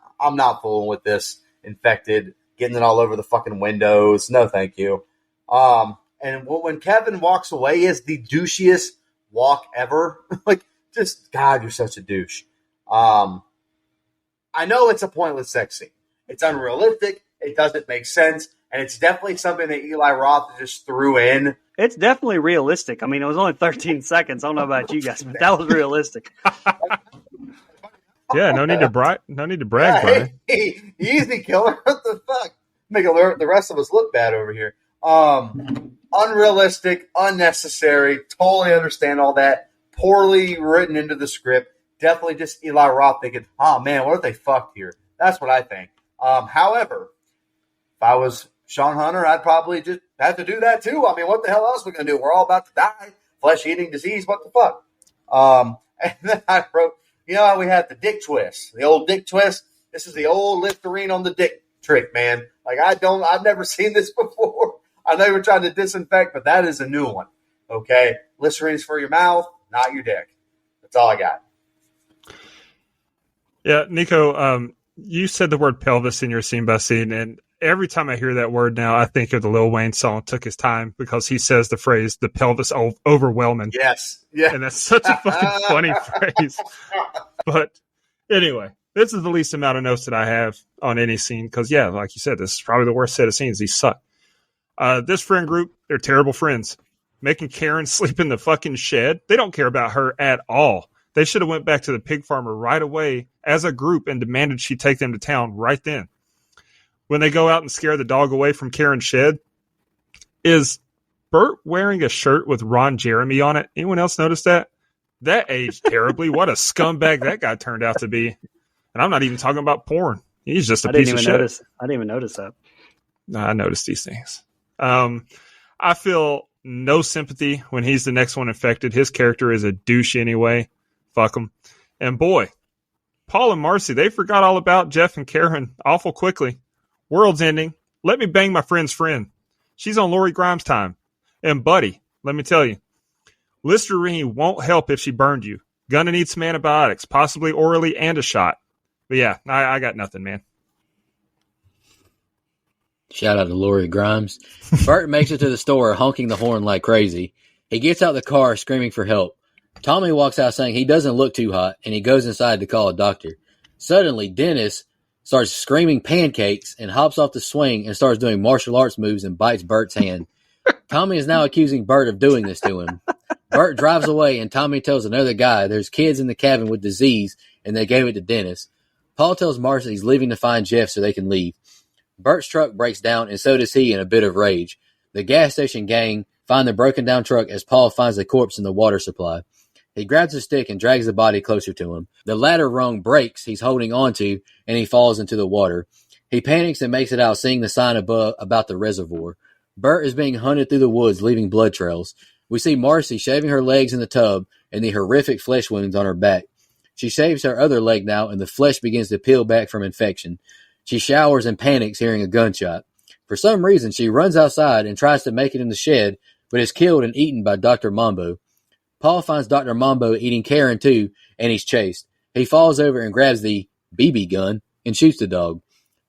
Speaker 4: fooling with this infected, getting it all over the fucking windows. No, thank you. And when Kevin walks away, is the douchiest walk ever. Like, just, God, you're such a douche. I know it's a pointless sex scene. It's unrealistic. It doesn't make sense. And it's definitely something that Eli Roth just threw in.
Speaker 6: It's definitely realistic. I mean, it was only 13 seconds. I don't know about you guys, but that was realistic.
Speaker 5: Yeah, no need to brag, Brian.
Speaker 4: Hey, easy, killer. What the fuck? Make the rest of us look bad over here. Unrealistic, unnecessary. Totally understand all that. Poorly written into the script. Definitely just Eli Roth thinking, oh man, what if they fucked here? That's what I think. However, if I was Sean Hunter, I'd probably just have to do that too. I mean, what the hell else are we going to do? We're all about to die. Flesh-eating disease. What the fuck? And then I wrote, you know how we had the dick twist, the old dick twist? This is the old Listerine on the dick trick, man. Like, I've never seen this before. I know you were trying to disinfect, but that is a new one. Okay? Listerine's for your mouth, not your dick. That's all I got.
Speaker 5: Yeah, Nico, you said the word pelvis in your scene by scene, and every time I hear that word now, I think of the Lil Wayne song "Took His Time" because he says the phrase "the pelvis overwhelming."
Speaker 4: Yes, yeah,
Speaker 5: And that's such a fucking funny phrase. But anyway, this is the least amount of notes that I have on any scene because, yeah, like you said, this is probably the worst set of scenes. These suck. This friend group, they're terrible friends. Making Karen sleep in the fucking shed. They don't care about her at all. They should have went back to the pig farmer right away as a group and demanded she take them to town right then. When they go out and scare the dog away from Karen's shed, is Bert wearing a shirt with Ron Jeremy on it? Anyone else notice that? That aged terribly. What a scumbag that guy turned out to be. And I'm not even talking about porn. He's just a piece of shit.
Speaker 6: I didn't even notice that.
Speaker 5: No, I noticed these things. I feel no sympathy when he's the next one infected. His character is a douche anyway. Fuck him. And boy, Paul and Marcy, they forgot all about Jeff and Karen awful quickly. World's ending. Let me bang my friend's friend. She's on Lori Grimes time. And buddy, let me tell you, Listerine won't help if she burned you. Gonna need some antibiotics, possibly orally and a shot. But yeah, I got nothing, man.
Speaker 3: Shout out to Lori Grimes. Bert makes it to the store honking the horn like crazy. He gets out the car screaming for help. Tommy walks out saying he doesn't look too hot, and he goes inside to call a doctor. Suddenly, Dennis starts screaming pancakes and hops off the swing and starts doing martial arts moves and bites Bert's hand. Tommy is now accusing Bert of doing this to him. Bert drives away, and Tommy tells another guy there's kids in the cabin with disease, and they gave it to Dennis. Paul tells Marcy he's leaving to find Jeff so they can leave. Bert's truck breaks down, and so does he in a bit of rage. The gas station gang find the broken down truck as Paul finds the corpse in the water supply. He grabs a stick and drags the body closer to him. The ladder rung breaks he's holding onto, and he falls into the water. He panics and makes it out, seeing the sign above about the reservoir. Bert is being hunted through the woods, leaving blood trails. We see Marcy shaving her legs in the tub and the horrific flesh wounds on her back. She shaves her other leg now, and the flesh begins to peel back from infection. She showers and panics, hearing a gunshot. For some reason, she runs outside and tries to make it in the shed, but is killed and eaten by Dr. Mambo. Paul finds Dr. Mambo eating Karen too, and he's chased. He falls over and grabs the BB gun and shoots the dog.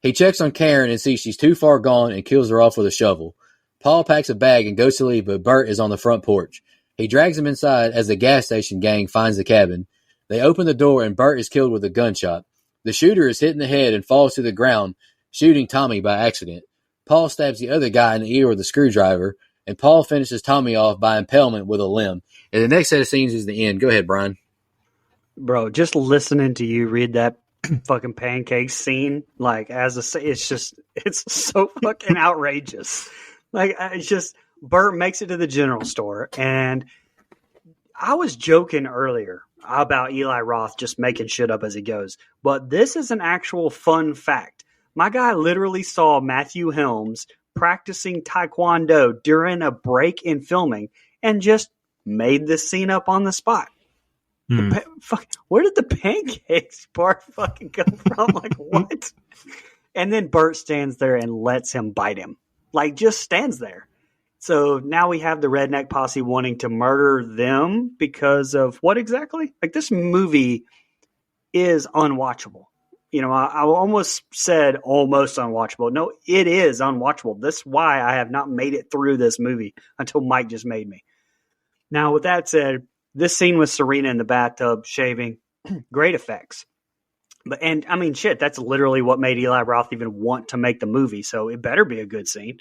Speaker 3: He checks on Karen and sees she's too far gone and kills her off with a shovel. Paul packs a bag and goes to leave, but Bert is on the front porch. He drags him inside as the gas station gang finds the cabin. They open the door and Bert is killed with a gunshot. The shooter is hit in the head and falls to the ground, shooting Tommy by accident. Paul stabs the other guy in the ear with a screwdriver, and Paul finishes Tommy off by impalement with a limb. And the next set of scenes is the end. Go ahead, Brian.
Speaker 6: Bro, just listening to you read that fucking pancake scene, like it's so fucking outrageous. Like, it's just, Bert makes it to the general store, and I was joking earlier about Eli Roth just making shit up as he goes, but this is an actual fun fact. My guy literally saw Matthew Helms practicing Taekwondo during a break in filming and just made this scene up on the spot. Where did the pancakes part fucking come from? Like, what? And then Bert stands there and lets him bite him. Like, just stands there. So now we have the redneck posse wanting to murder them because of what exactly? Like, this movie is unwatchable. You know, I almost said almost unwatchable. No, it is unwatchable. That's why I have not made it through this movie until Mike just made me. Now, with that said, this scene with Serena in the bathtub shaving, great effects. And I mean, shit, that's literally what made Eli Roth even want to make the movie. So it better be a good scene.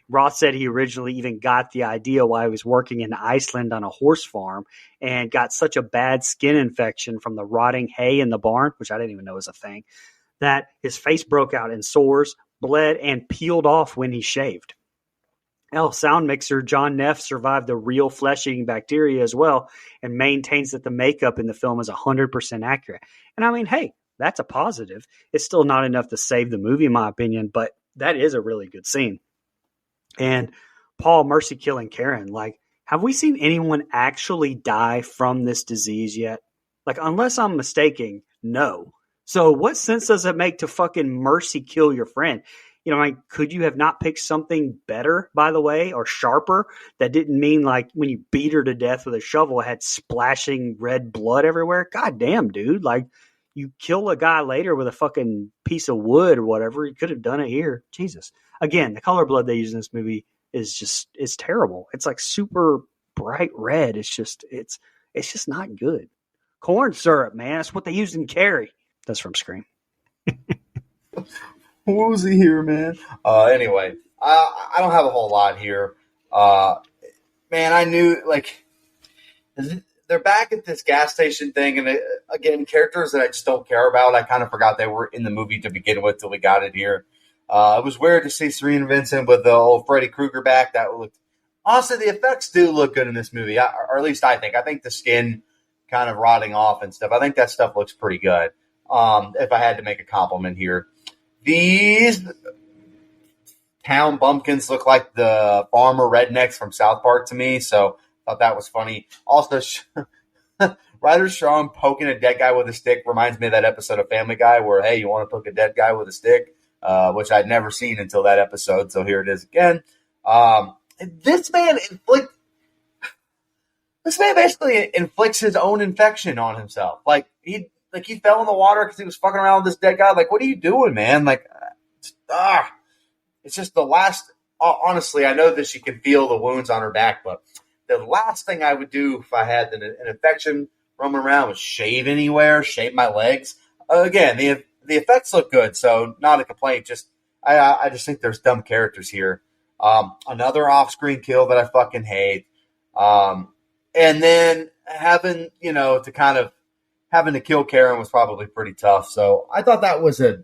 Speaker 6: Roth said he originally even got the idea while he was working in Iceland on a horse farm and got such a bad skin infection from the rotting hay in the barn, which I didn't even know was a thing, that his face broke out in sores, bled, and peeled off when he shaved. Sound mixer John Neff survived the real flesh-eating bacteria as well and maintains that the makeup in the film is 100% accurate. And I mean, hey, that's a positive. It's still not enough to save the movie, in my opinion, but that is a really good scene. And Paul Mercy killing Karen, like, have we seen anyone actually die from this disease yet? Like, unless I'm mistaken, no. So what sense does it make to fucking Mercy kill your friend? You know, like, could you have not picked something better, by the way, or sharper that didn't mean, like, when you beat her to death with a shovel, it had splashing red blood everywhere? God damn, dude. Like, You kill a guy later with a fucking piece of wood or whatever. You could have done it here. Jesus. Again, the color blood they use in this movie it's terrible. It's like super bright red. It's just not good. Corn syrup, man. That's what they used in Carrie. That's from Scream.
Speaker 4: Woozy here, man. Anyway, I don't have a whole lot here. Man, I knew, like, they're back at this gas station thing, and again, characters that I just don't care about. I kind of forgot they were in the movie to begin with till we got it here. It was weird to see Serena Vincent with the old Freddy Krueger back. That looked, honestly, the effects do look good in this movie, or at least I think. I think the skin kind of rotting off and stuff, I think that stuff looks pretty good. If I had to make a compliment here. These town bumpkins look like the farmer rednecks from South Park to me, so I thought that was funny. Also, Ryder Strong poking a dead guy with a stick reminds me of that episode of Family Guy where, hey, you want to poke a dead guy with a stick? Which I'd never seen until that episode, so here it is again. This man basically inflicts his own infection on himself. Like he fell in the water because he was fucking around with this dead guy. Like, what are you doing, man? Like, it's just the last. Honestly, I know that she can feel the wounds on her back, but the last thing I would do if I had an infection roaming around was shave anywhere, shave my legs. Again, the effects look good, so not a complaint. Just I just think there's dumb characters here. Another off-screen kill that I fucking hate. And then having to kill Karen was probably pretty tough. So I thought that was a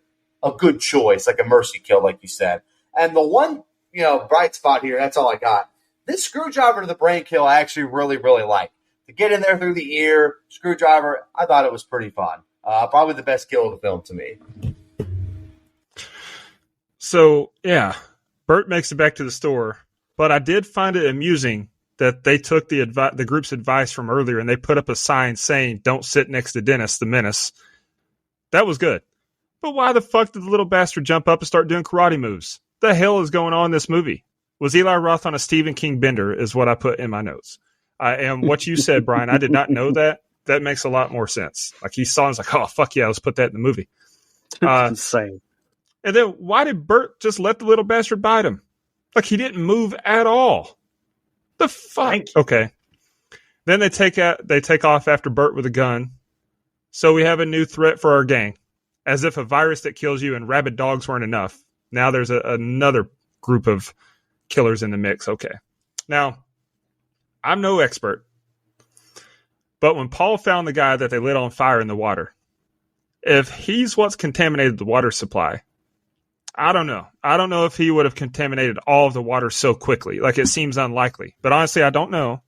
Speaker 4: good choice, like a mercy kill, like you said. And the one, bright spot here, that's all I got. This screwdriver to the brain kill I actually really, really like. To get in there through the ear, screwdriver, I thought it was pretty fun. Probably the best kill of the film to me.
Speaker 5: So, yeah, Bert makes it back to the store, but I did find it amusing that they took the group's advice from earlier and they put up a sign saying, "Don't sit next to Dennis the Menace." That was good. But why the fuck did the little bastard jump up and start doing karate moves? The hell is going on in this movie? Was Eli Roth on a Stephen King bender is what I put in my notes. And what you said, Brian, I did not know that. That makes a lot more sense. Like he saw and was like, oh, fuck yeah, let's put that in the movie.
Speaker 6: Insane.
Speaker 5: And then why did Bert just let the little bastard bite him? Like he didn't move at all. The fuck? Okay. Then they take off after Bert with a gun. So we have a new threat for our gang. As if a virus that kills you and rabid dogs weren't enough. Now there's another group of killers in the mix. Okay. Now, I'm no expert. But when Paul found the guy that they lit on fire in the water, if he's what's contaminated the water supply, I don't know. I don't know if he would have contaminated all of the water so quickly. Like, it seems unlikely. But honestly, I don't know.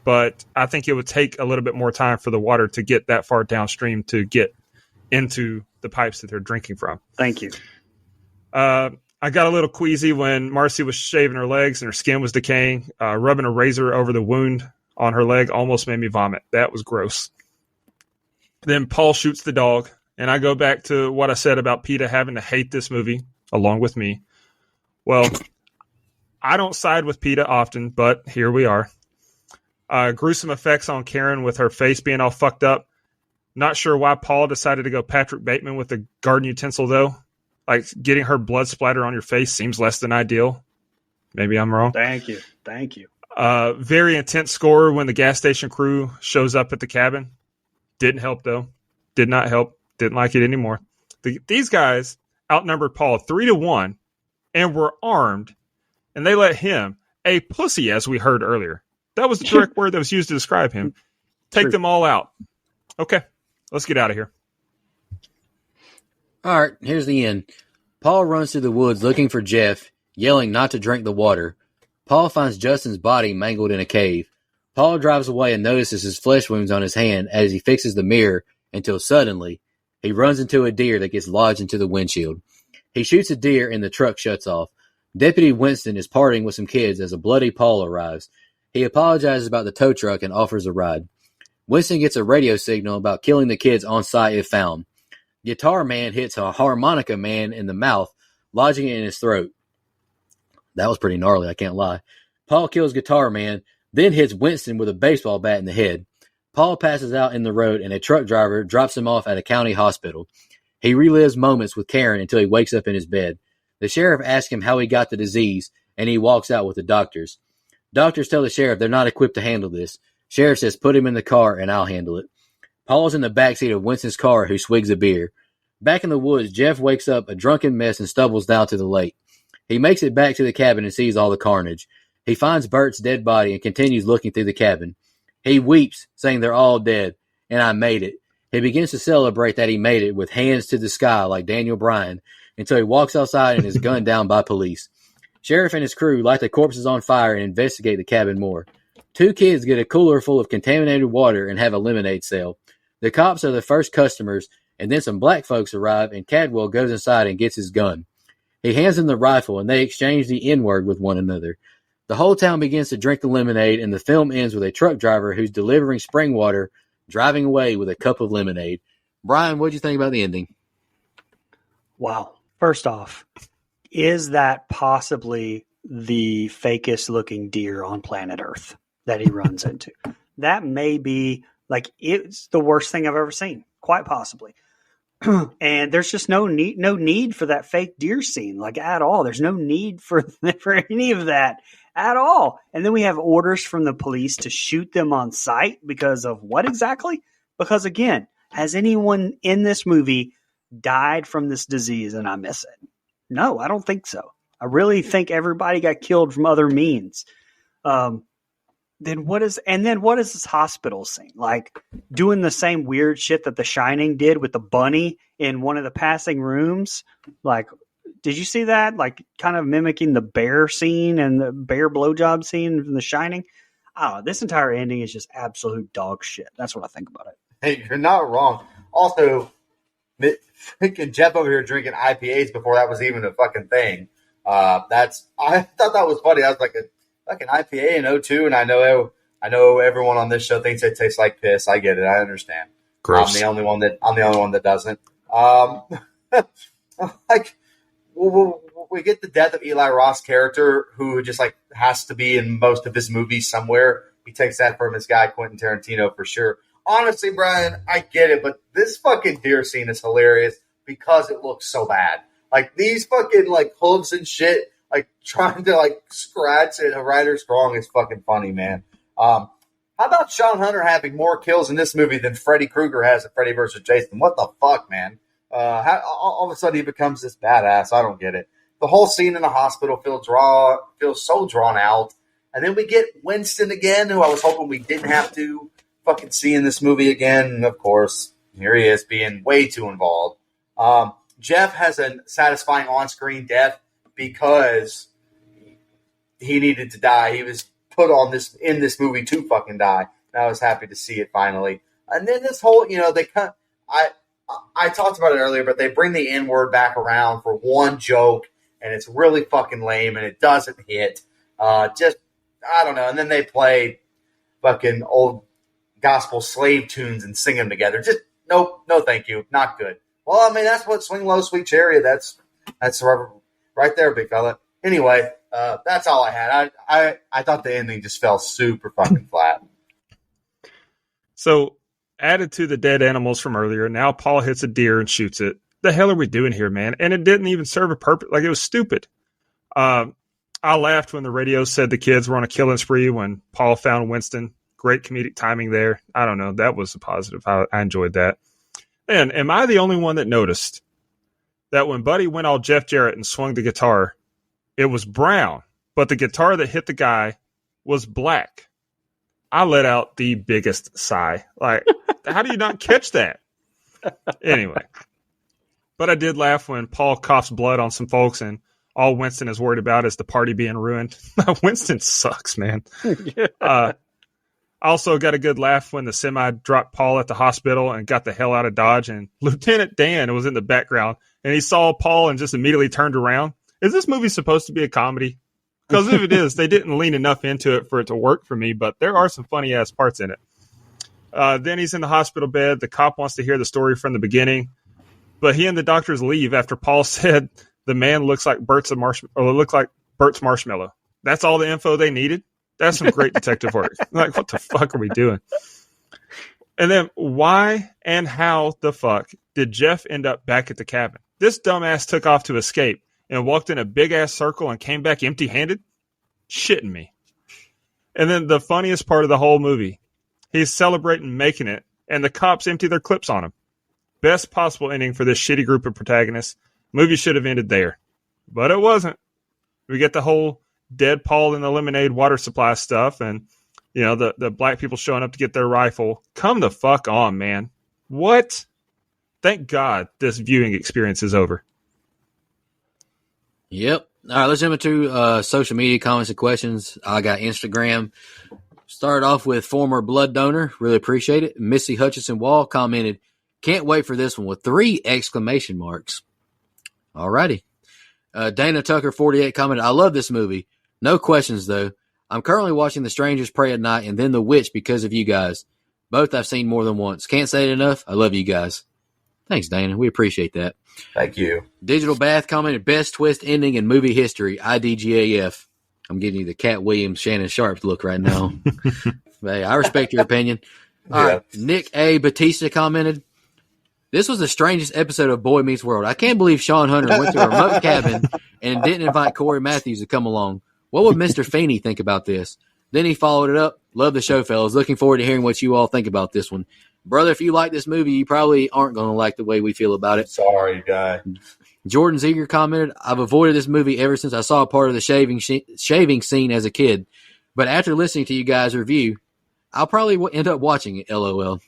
Speaker 5: But I think it would take a little bit more time for the water to get that far downstream to get into the pipes that they're drinking from.
Speaker 6: Thank you.
Speaker 5: I got a little queasy when Marcy was shaving her legs and her skin was decaying. Rubbing a razor over the wound on her leg almost made me vomit. That was gross. Then Paul shoots the dog. And I go back to what I said about PETA having to hate this movie along with me. Well, I don't side with PETA often, but here we are. Gruesome effects on Karen with her face being all fucked up. Not sure why Paul decided to go Patrick Bateman with the garden utensil, though. Like, getting her blood splatter on your face seems less than ideal. Maybe I'm wrong.
Speaker 6: Thank you.
Speaker 5: Very intense score when the gas station crew shows up at the cabin. Didn't help, though. Did not help. Didn't like it anymore. These guys outnumbered Paul 3-1 and were armed, and they let him, a pussy, as we heard earlier. That was the direct word that was used to describe him. Take them all out. Okay, let's get out of here.
Speaker 3: All right, here's the end. Paul runs through the woods looking for Jeff, yelling not to drink the water. Paul finds Justin's body mangled in a cave. Paul drives away and notices his flesh wounds on his hand as he fixes the mirror until suddenly he runs into a deer that gets lodged into the windshield. He shoots a deer and the truck shuts off. Deputy Winston is partying with some kids as a bloody Paul arrives. He apologizes about the tow truck and offers a ride. Winston gets a radio signal about killing the kids on site if found. Guitar Man hits a harmonica man in the mouth, lodging it in his throat. That was pretty gnarly, I can't lie. Paul kills Guitar Man, then hits Winston with a baseball bat in the head. Paul passes out in the road and a truck driver drops him off at a county hospital. He relives moments with Karen until he wakes up in his bed. The sheriff asks him how he got the disease, and he walks out with the doctors. Doctors tell the sheriff they're not equipped to handle this. Sheriff says, put him in the car and I'll handle it. Paul's in the backseat of Winston's car, who swigs a beer. Back in the woods, Jeff wakes up a drunken mess and stumbles down to the lake. He makes it back to the cabin and sees all the carnage. He finds Bert's dead body and continues looking through the cabin. He weeps, saying they're all dead, and I made it. He begins to celebrate that he made it with hands to the sky like Daniel Bryan until he walks outside and is gunned down by police. Sheriff and his crew light the corpses on fire and investigate the cabin more. 2 kids get a cooler full of contaminated water and have a lemonade sale. The cops are the first customers, and then some black folks arrive, and Cadwell goes inside and gets his gun. He hands them the rifle, and they exchange the N-word with one another. The whole town begins to drink the lemonade, and the film ends with a truck driver who's delivering spring water, driving away with a cup of lemonade. Brian, what'd you think about the ending?
Speaker 6: Wow. First off, is that possibly the fakest looking deer on planet Earth that he runs into? That may be, like, it's the worst thing I've ever seen, quite possibly. And there's just no need for that fake deer scene, like, at all. There's no need for any of that at all. And then we have orders from the police to shoot them on sight because of what exactly? Because, again, has anyone in this movie died from this disease and I miss it? No, I don't think so. I really think everybody got killed from other means. Then what is this hospital scene? Like, doing the same weird shit that The Shining did with the bunny in one of the passing rooms? Like, did you see that? Like, kind of mimicking the bear scene and the bear blowjob scene from The Shining? I don't know. This entire ending is just absolute dog shit. That's what I think about it.
Speaker 4: Hey, you're not wrong. Also, freaking Jeff over here drinking IPAs before that was even a fucking thing. I thought that was funny. I was like, an IPA in 02, and I know everyone on this show thinks it tastes like piss. I get it. I understand.
Speaker 5: Gross.
Speaker 4: I'm the only one that doesn't. Like, we get the death of Eli Roth's character, who just like has to be in most of his movies somewhere. He takes that from his guy Quentin Tarantino for sure. Honestly, Brian, I get it, but this fucking deer scene is hilarious because it looks so bad. Like, these fucking like hooves and shit, like trying to like scratch at a Ryder Strong is fucking funny, man. How about Sean Hunter having more kills in this movie than Freddy Krueger has in Freddy vs. Jason? What the fuck, man? How all of a sudden he becomes this badass? I don't get it. The whole scene in the hospital feels so drawn out. And then we get Winston again, who I was hoping we didn't have to fucking see in this movie again. And of course, here he is being way too involved. Jeff has a satisfying on-screen death because he needed to die. He was put on in this movie to fucking die. And I was happy to see it finally. And then this whole, I talked about it earlier, but they bring the N-word back around for one joke, and it's really fucking lame, and it doesn't hit. I don't know. And then they play fucking old gospel slave tunes and sing them together. Just no, thank you. Not good. Well, I mean, that's what Swing Low, Sweet Chariot. That's right there, big fella. Anyway, that's all I had. I thought the ending just fell super fucking flat.
Speaker 5: So, added to the dead animals from earlier, now Paul hits a deer and shoots it. The hell are we doing here, man? And it didn't even serve a purpose. Like, it was stupid. I laughed when the radio said the kids were on a killing spree when Paul found Winston. Great comedic timing there. I don't know. That was a positive. I enjoyed that. And am I the only one that noticed that when Buddy went all Jeff Jarrett and swung the guitar, it was brown, but the guitar that hit the guy was black? I let out the biggest sigh. Like, how do you not catch that? Anyway. But I did laugh when Paul coughs blood on some folks and all Winston is worried about is the party being ruined. Winston sucks, man. Also got a good laugh when the semi dropped Paul at the hospital and got the hell out of Dodge, and Lieutenant Dan was in the background and he saw Paul and just immediately turned around. Is this movie supposed to be a comedy? Because if it is, they didn't lean enough into it for it to work for me, but there are some funny ass parts in it. Then he's in the hospital bed. The cop wants to hear the story from the beginning, but he and the doctors leave after Paul said the man looks like Bert's marshmallow. That's all the info they needed. That's some great detective work. Like, what the fuck are we doing? And then why and how the fuck did Jeff end up back at the cabin? This dumbass took off to escape and walked in a big-ass circle and came back empty-handed? Shitting me. And then the funniest part of the whole movie, he's celebrating making it, and the cops empty their clips on him. Best possible ending for this shitty group of protagonists. Movie should have ended there. But it wasn't. We get the whole dead Paul and the lemonade water supply stuff, and the black people showing up to get their rifle. Come the fuck on, man. What? Thank God this viewing experience is over.
Speaker 3: Yep. All right, let's jump into social media comments and questions. I got Instagram. Started off with former blood donor. Really appreciate it. Missy Hutchinson Wall commented, "Can't wait for this one," with 3 exclamation marks. All righty. Dana Tucker 48 commented, "I love this movie. No questions, though. I'm currently watching The Strangers Pray at Night and then The Witch because of you guys. Both I've seen more than once. Can't say it enough. I love you guys." Thanks, Dana. We appreciate that.
Speaker 4: Thank you.
Speaker 3: Digital Bath commented, "Best twist ending in movie history. IDGAF." I'm giving you the Cat Williams, Shannon Sharp look right now. Hey, I respect your opinion. All right. Nick A. Batista commented, "This was the strangest episode of Boy Meets World. I can't believe Sean Hunter went to a remote cabin and didn't invite Corey Matthews to come along. What would Mr. Feeney think about this?" Then he followed it up. "Love the show, fellas. Looking forward to hearing what you all think about this one. Brother, if you like this movie, you probably aren't going to like the way we feel about it."
Speaker 4: Sorry, guy.
Speaker 3: Jordan Zeger commented, "I've avoided this movie ever since I saw a part of the shaving scene as a kid. But after listening to you guys' review, I'll probably end up watching it, LOL.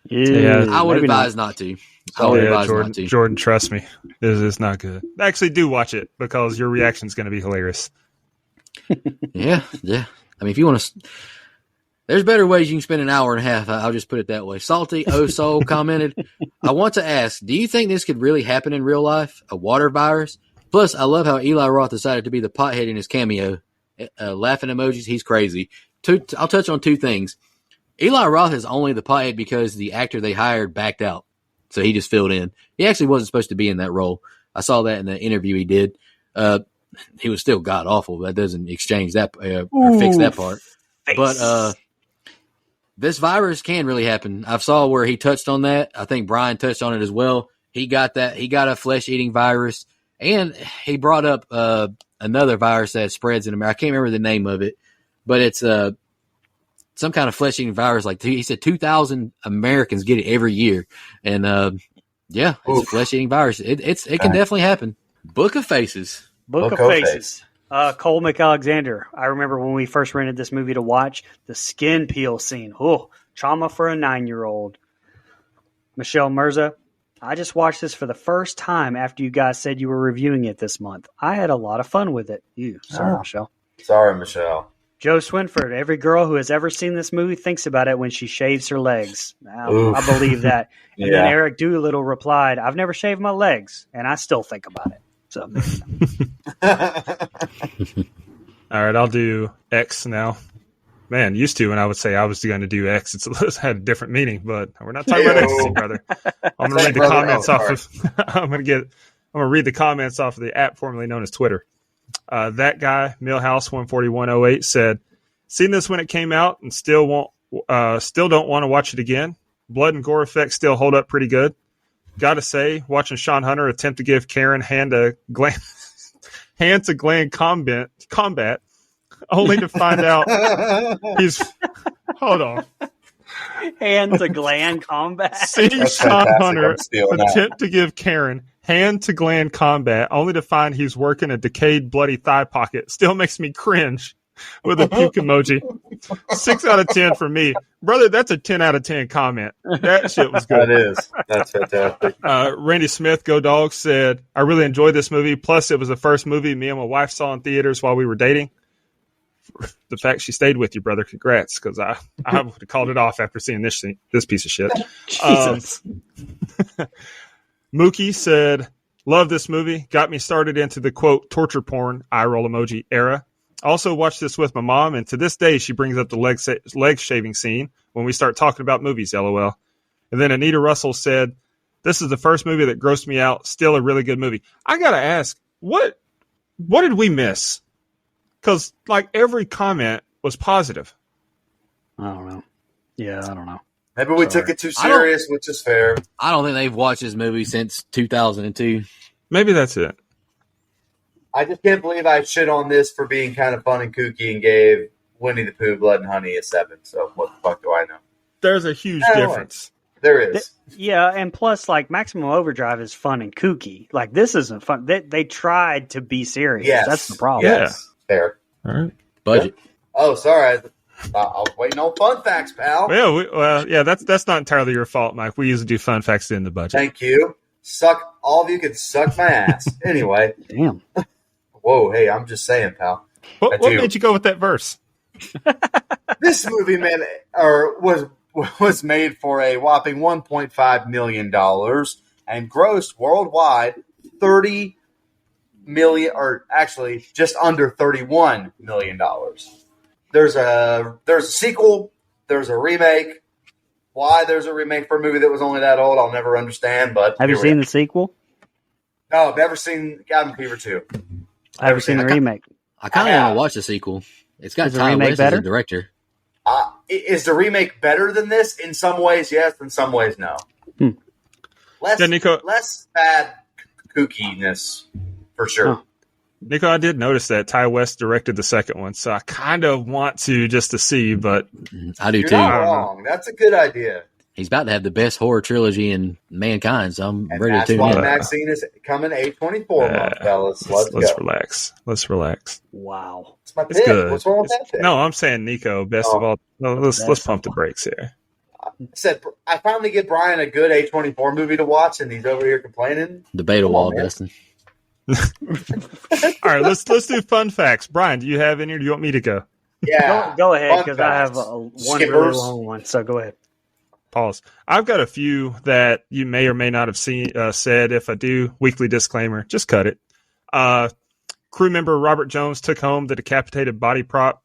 Speaker 6: Yeah,
Speaker 3: I would advise not to. I would advise
Speaker 5: Jordan,
Speaker 3: not to.
Speaker 5: Jordan, trust me. It's not good. Actually, do watch it because your reaction is going to be hilarious.
Speaker 3: Yeah. I mean, if you want to... There's better ways you can spend an hour and a half. I'll just put it that way. Salty O Soul commented, "I want to ask, do you think this could really happen in real life? A water virus? Plus, I love how Eli Roth decided to be the pothead in his cameo. Laughing emojis, he's crazy." I'll touch on 2 things. Eli Roth is only the pothead because the actor they hired backed out. So he just filled in. He actually wasn't supposed to be in that role. I saw that in the interview he did. He was still god awful. That doesn't exchange that or fix that part. But this virus can really happen. I saw where he touched on that. I think Brian touched on it as well. He got that. He got a flesh-eating virus, and he brought up another virus that spreads in America. I can't remember the name of it, but it's some kind of flesh-eating virus. Like he said, 2,000 Americans get it every year, and it's a flesh-eating virus. It can definitely happen. Book of Faces.
Speaker 6: Book of Faces. Cole McAlexander. I remember when we first rented this movie to watch, the skin peel scene. Oh, trauma for a 9-year-old. Michelle Mirza. I just watched this for the first time after you guys said you were reviewing it this month. I had a lot of fun with it. Sorry, Michelle.
Speaker 4: Sorry, Michelle.
Speaker 6: Joe Swinford. Every girl who has ever seen this movie thinks about it when she shaves her legs. I believe that. And then Eric Doolittle replied, "I've never shaved my legs, and I still think about it." So,
Speaker 5: all right, I'll do X now. Man, used to when I would say I was going to do X, it had a different meaning, but we're not talking about ecstasy, brother. I'm going to read the comments off of. I'm going to read the comments off of the app formerly known as Twitter. That guy Millhouse 14108 said, "Seen this when it came out and still don't want to watch it again. Blood and gore effects still hold up pretty good. Gotta say, watching Sean Hunter attempt to give Karen hand to gland combat, only to find out he's hold on.
Speaker 6: Hand to gland combat.
Speaker 5: Seeing Sean Hunter attempt to give Karen hand to gland combat, only to find he's working a decayed bloody thigh pocket, still makes me cringe. With a puke emoji. 6 out of 10 for me. Brother, that's a 10 out of 10 comment. That shit was good.
Speaker 4: That is. That's fantastic.
Speaker 5: Randy Smith, Go Dogs, said, "I really enjoyed this movie. Plus, it was the first movie me and my wife saw in theaters while we were dating." The fact she stayed with you, brother, congrats, because I would have called it off after seeing this piece of shit.
Speaker 6: Jesus.
Speaker 5: Mookie said, "Love this movie. Got me started into the, quote, torture porn, eye roll emoji era. Also watched this with my mom, and to this day, she brings up the leg shaving scene when we start talking about movies, LOL." And then Anita Russell said, "This is the first movie that grossed me out. Still a really good movie." I got to ask, what did we miss? Because, like, every comment was positive.
Speaker 6: I don't know. Yeah, I don't know.
Speaker 4: Maybe we took it too serious, which is fair.
Speaker 3: I don't think they've watched this movie since 2002.
Speaker 5: Maybe that's it.
Speaker 4: I just can't believe I shit on this for being kind of fun and kooky and gave Winnie the Pooh, Blood and Honey a 7. So what the fuck do I know?
Speaker 5: There's a huge difference.
Speaker 4: There is.
Speaker 6: Yeah, and plus, like, Maximum Overdrive is fun and kooky. Like, this isn't fun. They tried to be serious.
Speaker 4: Yes.
Speaker 6: That's the problem.
Speaker 4: Yes. Fair.
Speaker 5: All right.
Speaker 3: Budget.
Speaker 4: Oh, sorry. I was waiting on fun facts, pal.
Speaker 5: Yeah, that's not entirely your fault, Mike. We usually do fun facts in the budget.
Speaker 4: Thank you. All of you can suck my ass. Anyway.
Speaker 6: Damn.
Speaker 4: Whoa, hey, I'm just saying, pal.
Speaker 5: What made you go with that verse?
Speaker 4: This movie, man, was made for a whopping $1.5 million and grossed worldwide $30 million, or actually just under $31 million. There's a sequel. There's a remake. Why there's a remake for a movie that was only that old, I'll never understand. But
Speaker 6: Have you seen the sequel?
Speaker 4: No, I've never seen Cabin Fever 2.
Speaker 6: I've never seen the remake.
Speaker 3: I kind of want to watch the sequel. It's got Ty West as the director.
Speaker 4: Is the remake better than this? In some ways, yes. In some ways, no. Less bad kookiness, for sure.
Speaker 6: Huh.
Speaker 5: Nico, I did notice that Ty West directed the second one, so I kind of want to see, but
Speaker 3: I do
Speaker 4: You're
Speaker 3: too.
Speaker 4: not wrong. That's a good idea.
Speaker 3: He's about to have the best horror trilogy in mankind, so I'm ready to tune
Speaker 4: that's
Speaker 3: in.
Speaker 4: why Maxine is coming A24 month, fellas. Let's go.
Speaker 5: relax. Let's relax.
Speaker 6: Wow.
Speaker 4: It's my
Speaker 5: It's
Speaker 4: pick.
Speaker 5: good.
Speaker 4: What's wrong with that pick?
Speaker 5: No, I'm saying Nico, best of all. No, let's pump the brakes here.
Speaker 4: I finally get Brian a good A24 movie to watch, and he's over here complaining.
Speaker 3: The beta wall,
Speaker 4: man.
Speaker 3: Dustin.
Speaker 5: All right, let's do fun facts. Brian, do you have any, or do you want me to go?
Speaker 4: Yeah.
Speaker 6: Go ahead,
Speaker 4: Fun
Speaker 6: because I have
Speaker 4: facts.
Speaker 6: one
Speaker 4: Skippers.
Speaker 6: really long one. So go ahead.
Speaker 5: Pause. I've got a few that you may or may not have seen said. If I do, weekly disclaimer, just cut it. Crew member Robert Jones took home the decapitated body prop.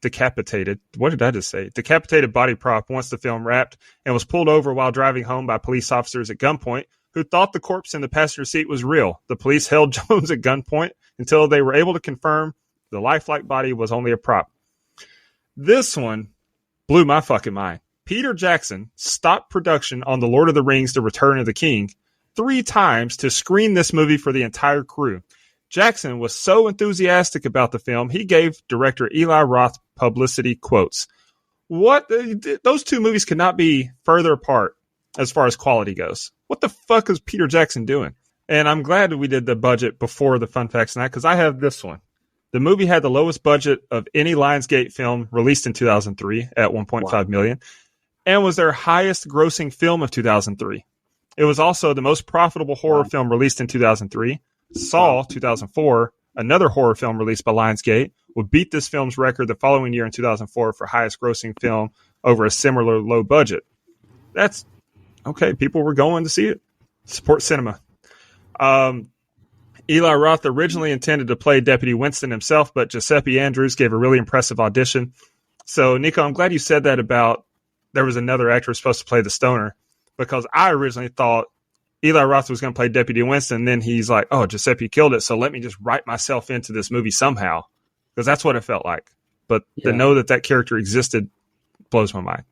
Speaker 5: Decapitated. What did I just say? Decapitated body prop once the film wrapped, and was pulled over while driving home by police officers at gunpoint who thought the corpse in the passenger seat was real. The police held Jones at gunpoint until they were able to confirm the lifelike body was only a prop. This one blew my fucking mind. Peter Jackson stopped production on The Lord of the Rings: The Return of the King 3 times to screen this movie for the entire crew. Jackson was so enthusiastic about the film, he gave director Eli Roth publicity quotes. Those two movies could not be further apart as far as quality goes. What the fuck is Peter Jackson doing? And I'm glad that we did the budget before the fun facts tonight, because I have this one. The movie had the lowest budget of any Lionsgate film released in 2003 at $1.5 million, and was their highest grossing film of 2003. It was also the most profitable horror film released in 2003. Saw, 2004, another horror film released by Lionsgate, would beat this film's record the following year in 2004 for highest grossing film over a similar low budget. That's okay. People were going to see it. Support cinema. Eli Roth originally intended to play Deputy Winston himself, but Giuseppe Andrews gave a really impressive audition. So, Nico, I'm glad you said that about there was another actor supposed to play the stoner, because I originally thought Eli Roth was going to play Deputy Winston. And then he's like, oh, Giuseppe killed it, so let me just write myself into this movie somehow, because that's what it felt like. But to know that character existed blows my mind.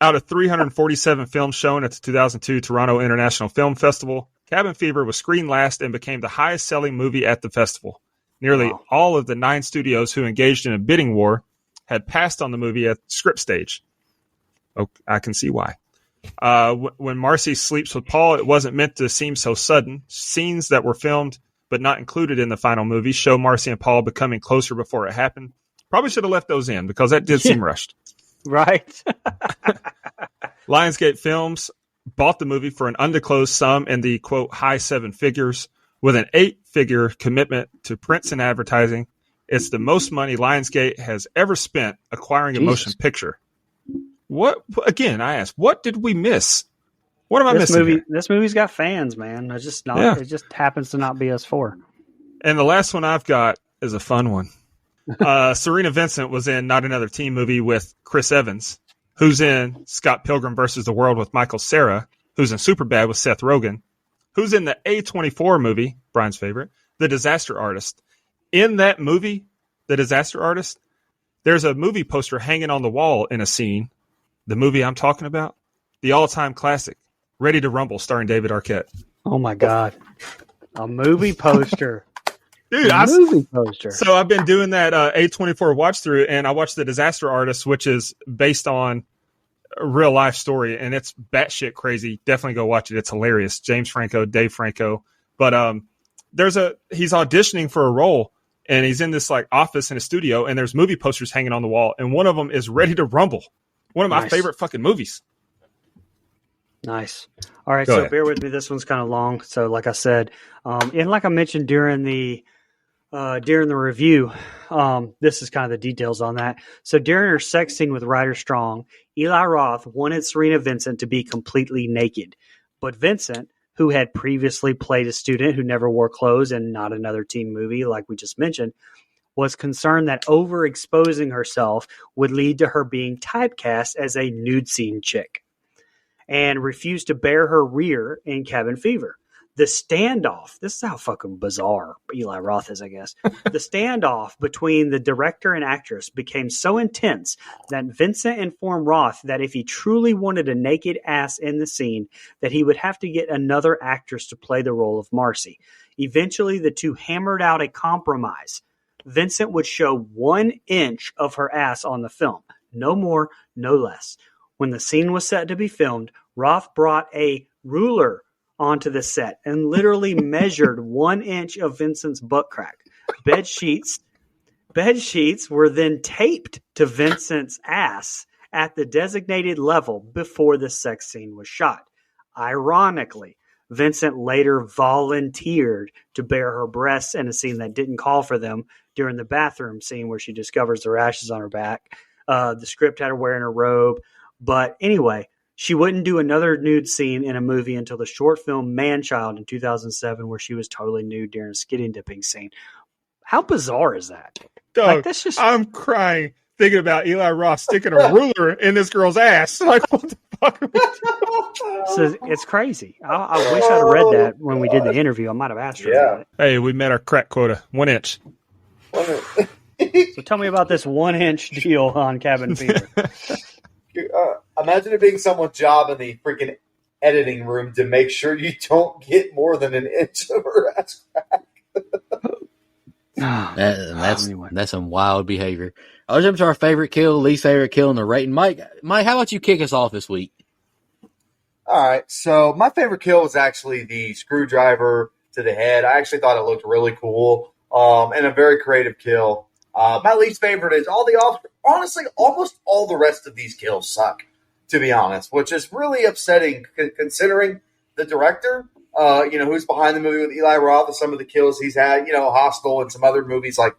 Speaker 5: Out of 347 films shown at the 2002 Toronto International Film Festival, Cabin Fever was screened last and became the highest selling movie at the festival. Nearly all of the 9 studios who engaged in a bidding war had passed on the movie at script stage. Oh, I can see why. When Marcy sleeps with Paul, it wasn't meant to seem so sudden. Scenes that were filmed but not included in the final movie show Marcy and Paul becoming closer before it happened. Probably should have left those in, because that did seem rushed.
Speaker 6: Right.
Speaker 5: Lionsgate Films bought the movie for an undisclosed sum in the, quote, high 7 figures, with an 8-figure commitment to prints and advertising. It's the most money Lionsgate has ever spent acquiring a motion picture. What, again, I ask, what did we miss? What am I missing here?
Speaker 6: This movie's got fans, man. It just happens to not be us 4.
Speaker 5: And the last one I've got is a fun one. Serena Vincent was in Not Another Teen movie with Chris Evans, who's in Scott Pilgrim vs. the World with Michael Cera, who's in Superbad with Seth Rogen, who's in the A24 movie, Brian's favorite, The Disaster Artist. In that movie, The Disaster Artist, there's a movie poster hanging on the wall in a scene. The movie I'm talking about, the all-time classic, Ready to Rumble, starring David Arquette.
Speaker 6: Oh my God. A movie poster.
Speaker 5: Dude,
Speaker 6: Movie poster.
Speaker 5: So I've been doing that A24 watch through, and I watched The Disaster Artist, which is based on a real life story, and it's batshit crazy. Definitely go watch it. It's hilarious. James Franco, Dave Franco. But he's auditioning for a role, and he's in this like office in a studio, and there's movie posters hanging on the wall, and one of them is Ready to Rumble. One of my favorite fucking movies.
Speaker 6: Nice. All right,
Speaker 5: Go
Speaker 6: so
Speaker 5: ahead.
Speaker 6: bear with me. This one's kind of long. So, like I said, and like I mentioned during the review, this is kind of the details on that. So, during her sex scene with Ryder Strong, Eli Roth wanted Serena Vincent to be completely naked, but Vincent, who had previously played a student who never wore clothes in Not Another Teen Movie, like we just mentioned, was concerned that overexposing herself would lead to her being typecast as a nude scene chick, and refused to bare her rear in Cabin Fever. The standoff, this is how fucking bizarre Eli Roth is, I guess. The standoff between the director and actress became so intense that Vincent informed Roth that if he truly wanted a naked ass in the scene, that he would have to get another actress to play the role of Marcy. Eventually, the two hammered out a compromise. Vincent would show 1 inch of her ass on the film. No more, no less. When the scene was set to be filmed, Roth brought a ruler onto the set and literally measured 1 inch of Vincent's butt crack. Bed sheets were then taped to Vincent's ass at the designated level before the sex scene was shot. Ironically, Vincent later volunteered to bare her breasts in a scene that didn't call for them during the bathroom scene where she discovers the rashes on her back. The script had her wearing a robe. But anyway, she wouldn't do another nude scene in a movie until the short film Man-Child in 2007, where she was totally nude during a skinny dipping scene. How bizarre is that?
Speaker 5: Dog,
Speaker 6: Like, that's just...
Speaker 5: I'm crying thinking about Eli Roth sticking a ruler in this girl's ass. Like, what the fuck are we doing?
Speaker 6: So it's crazy. I wish I'd have read that when we did the interview. I might have asked her about it.
Speaker 5: Hey, we met our crack quota. 1 inch.
Speaker 6: So tell me about this 1 inch deal on Cabin Fever.
Speaker 4: Imagine it being someone's job in the freaking editing room to make sure you don't get more than 1 inch of her ass crack.
Speaker 3: That's some wild behavior. I'll jump to our favorite kill, least favorite kill, and the rating. Mike, how about you kick us off this week?
Speaker 4: All right, so my favorite kill was actually the screwdriver to the head. I actually thought it looked really cool, and a very creative kill. My least favorite is honestly, almost all the rest of these kills suck, to be honest, which is really upsetting considering the director, who's behind the movie with Eli Roth and some of the kills he's had, Hostel and some other movies like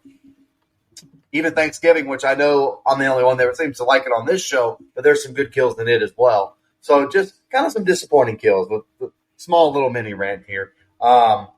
Speaker 4: even Thanksgiving, which I know I'm the only one that seems to like it on this show, but there's some good kills in it as well. So just kind of some disappointing kills with small little mini rant here. So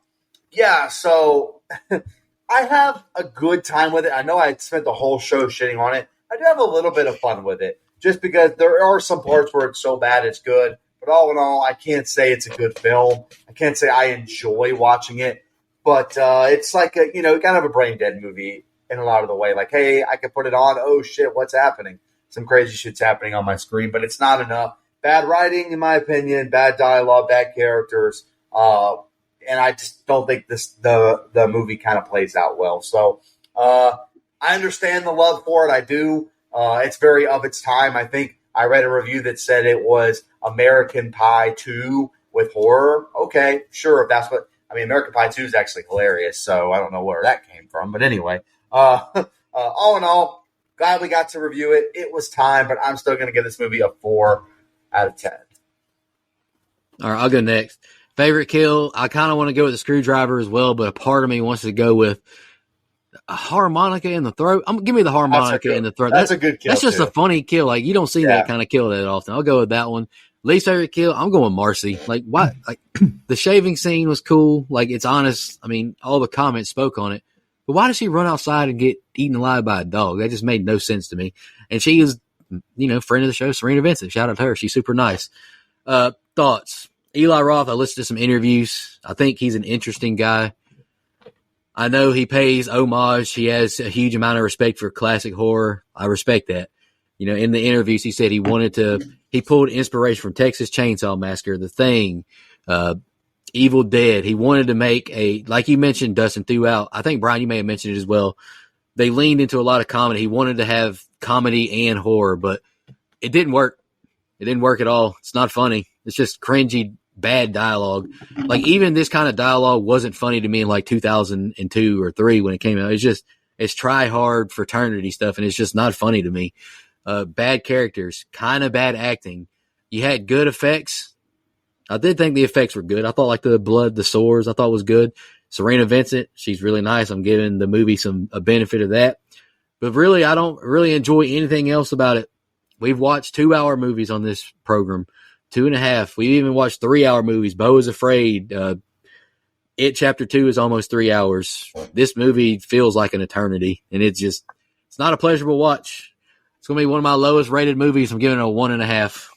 Speaker 4: I have a good time with it. I know I spent the whole show shitting on it. I do have a little bit of fun with it just because there are some parts where it's so bad it's good. But all in all, I can't say it's a good film. I can't say I enjoy watching it. But it's like kind of a brain dead movie in a lot of the way. Like, hey, I can put it on. Oh, shit, what's happening? Some crazy shit's happening on my screen, but it's not enough. Bad writing, in my opinion, bad dialogue, bad characters. And I just don't think the movie kind of plays out well. So I understand the love for it. I do. It's very of its time. I think I read a review that said it was American Pie 2 with horror. Okay, sure. If that's what – I mean, American Pie 2 is actually hilarious, so I don't know where that came from. But anyway, all in all, glad we got to review it. It was time, but I'm still going to give this movie a 4 out of 10.
Speaker 3: All right, I'll go next. Favorite kill, I kind of want to go with the screwdriver as well, but a part of me wants to go with a harmonica in the throat. Give me the harmonica in the throat.
Speaker 4: That's a good kill.
Speaker 3: That's just a funny kill. Like, you don't see that kind of kill that often. I'll go with that one. Least favorite kill, I'm going Marcy. Like, what? Like, the shaving scene was cool. Like, it's honest. I mean, all the comments spoke on it. But why does she run outside and get eaten alive by a dog? That just made no sense to me. And she is, friend of the show, Serena Vincent. Shout out to her. She's super nice. Thoughts? Eli Roth, I listened to some interviews. I think he's an interesting guy. I know he pays homage. He has a huge amount of respect for classic horror. I respect that. You know, in the interviews, he said he pulled inspiration from Texas Chainsaw Massacre, The Thing, Evil Dead. He wanted to make like you mentioned, Dustin, throughout. I think, Brian, you may have mentioned it as well. They leaned into a lot of comedy. He wanted to have comedy and horror, but it didn't work. It didn't work at all. It's not funny. It's just cringy, bad dialogue. Like, even this kind of dialogue wasn't funny to me in like 2002 or 3 when it came out. It's try hard fraternity stuff, and it's just not funny to me. Bad characters, kind of bad acting. You had good effects. I did think the effects were good. I thought like the blood, the sores, I thought was good. Serena Vincent, she's really nice. I'm giving the movie a benefit of that. But really, I don't really enjoy anything else about it. We've watched 2-hour movies on this program, 2.5. We even watched 3-hour movies. Beau is Afraid. It Chapter 2 is almost 3 hours. This movie feels like an eternity, and it's not a pleasurable watch. It's going to be one of my lowest rated movies. I'm giving it a 1.5.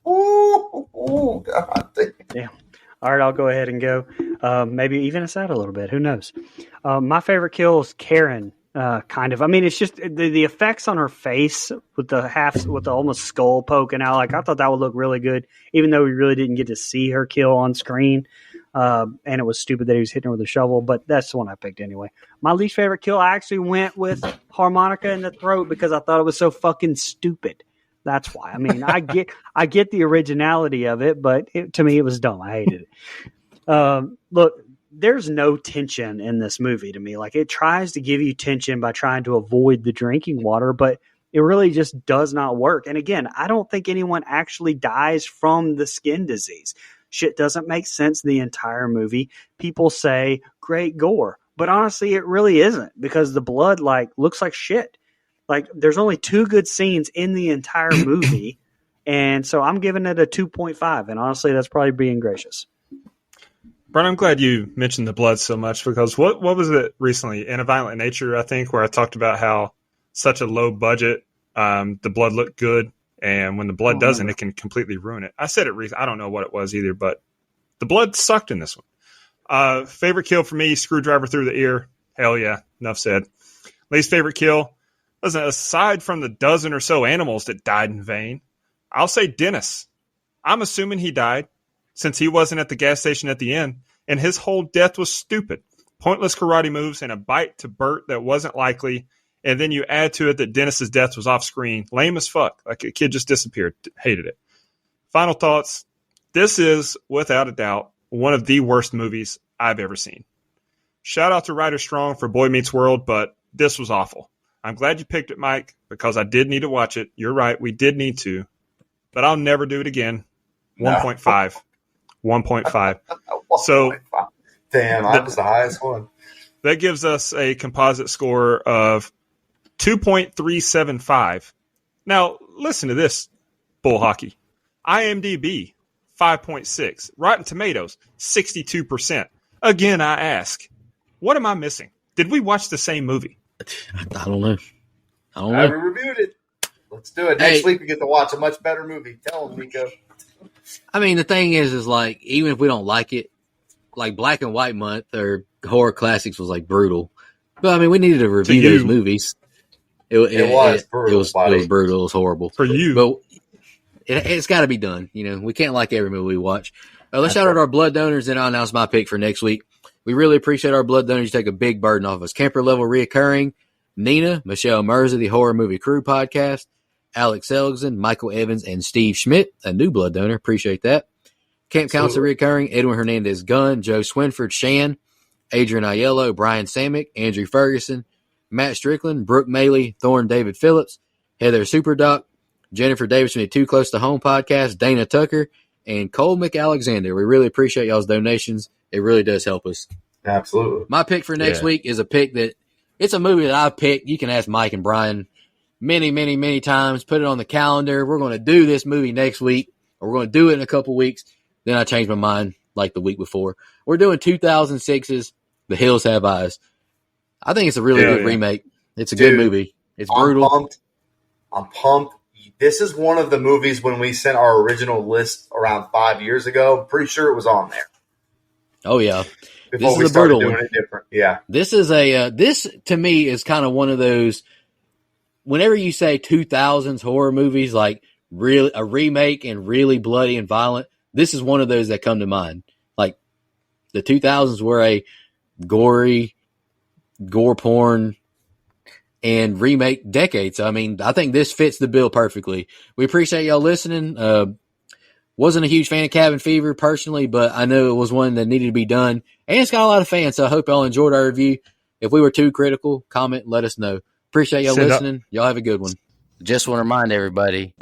Speaker 4: Oh, God.
Speaker 6: Yeah. All right, I'll go ahead and go. Maybe even us out a little bit. Who knows? My favorite kill is Karen. Kind of. I mean, it's just the effects on her face with the almost skull poking out. Like, I thought that would look really good, even though we really didn't get to see her kill on screen. And it was stupid that he was hitting her with a shovel, but that's the one I picked anyway. My least favorite kill, I actually went with harmonica in the throat because I thought it was so fucking stupid. That's why. I mean, I get the originality of it, but to me, it was dumb. I hated it. Look, there's no tension in this movie to me. Like, it tries to give you tension by trying to avoid the drinking water, but it really just does not work. And again, I don't think anyone actually dies from the skin disease. Shit doesn't make sense the entire movie. People say great gore, but honestly, it really isn't, because the blood looks like shit. Like, there's only 2 good scenes in the entire movie. And so I'm giving it a 2.5. And honestly, that's probably being gracious.
Speaker 5: Brian, I'm glad you mentioned the blood so much, because what was it recently? In A Violent Nature, I think, where I talked about how such a low budget, the blood looked good. And when the blood doesn't, it can completely ruin it. I said it recently. I don't know what it was either, but the blood sucked in this one. Favorite kill for me, screwdriver through the ear. Hell yeah. Enough said. Least favorite kill. Listen, aside from the dozen or so animals that died in vain, I'll say Dennis. I'm assuming he died since he wasn't at the gas station at the end, and his whole death was stupid. Pointless karate moves and a bite to Bert that wasn't likely, and then you add to it that Dennis's death was off screen. Lame as fuck. Like, a kid just disappeared. Hated it. Final thoughts. This is, without a doubt, one of the worst movies I've ever seen. Shout out to Ryder Strong for Boy Meets World, but this was awful. I'm glad you picked it, Mike, because I did need to watch it. You're right. We did need to, but I'll never do it again. 1.5. 1.5. So,
Speaker 4: damn, that was the highest one.
Speaker 5: That gives us a composite score of 2.375. Now, listen to this bull hockey. IMDb, 5.6. Rotten Tomatoes, 62%. Again, I ask, what am I missing? Did we watch the same movie?
Speaker 3: I don't know.
Speaker 4: I haven't reviewed it. Let's do it. Next week we get to watch a much better movie. Tell them, Nico.
Speaker 3: I mean, the thing is like, even if we don't like it, like Black and White Month or Horror Classics was like brutal. But I mean, we needed to review those movies. It was brutal. It was brutal. It was horrible
Speaker 5: for you.
Speaker 3: But it's got to be done. You know, we can't like every movie we watch. Let's shout out our blood donors, and I'll announce my pick for next week. We really appreciate our blood donors. You take a big burden off us. Camper Level Reoccurring, Nina, Michelle Merza, the Horror Movie Crew podcast, Alex Seligson, Michael Evans, and Steve Schmidt, a new blood donor. Appreciate that. Camp Council Reoccurring, Edwin Hernandez Gunn, Joe Swinford Shan, Adrian Aiello, Brian Samick, Andrew Ferguson, Matt Strickland, Brooke Maley, Thorne David Phillips, Heather Superdoc, Jennifer Davis from the Too Close to Home podcast, Dana Tucker, and Cole McAlexander. We really appreciate y'all's donations. It really does help us.
Speaker 4: Absolutely.
Speaker 3: My pick for next week is a pick that it's a movie that I picked. You can ask Mike and Brian many, many, many times. Put it on the calendar. We're going to do this movie next week, or we're going to do it in a couple weeks. Then I changed my mind like the week before. We're doing 2006's The Hills Have Eyes. I think it's a really good remake. It's a good movie. It's brutal.
Speaker 4: I'm pumped. This is one of the movies when we sent our original list around 5 years ago. I'm pretty sure it was on there.
Speaker 3: Oh, yeah.
Speaker 4: before
Speaker 3: This
Speaker 4: we
Speaker 3: is a
Speaker 4: started
Speaker 3: brutal
Speaker 4: doing
Speaker 3: one.
Speaker 4: it different. Yeah.
Speaker 3: This is this to me is kind of one of those, whenever you say 2000s horror movies, like really a remake and really bloody and violent, this is one of those that come to mind. Like the 2000s were a gory, gore porn and remake decade. So, I mean, I think this fits the bill perfectly. We appreciate y'all listening. Wasn't a huge fan of Cabin Fever personally, but I know it was one that needed to be done. And it's got a lot of fans, so I hope y'all enjoyed our review. If we were too critical, comment, let us know. Appreciate y'all listening. Y'all have a good one. Just want to remind everybody,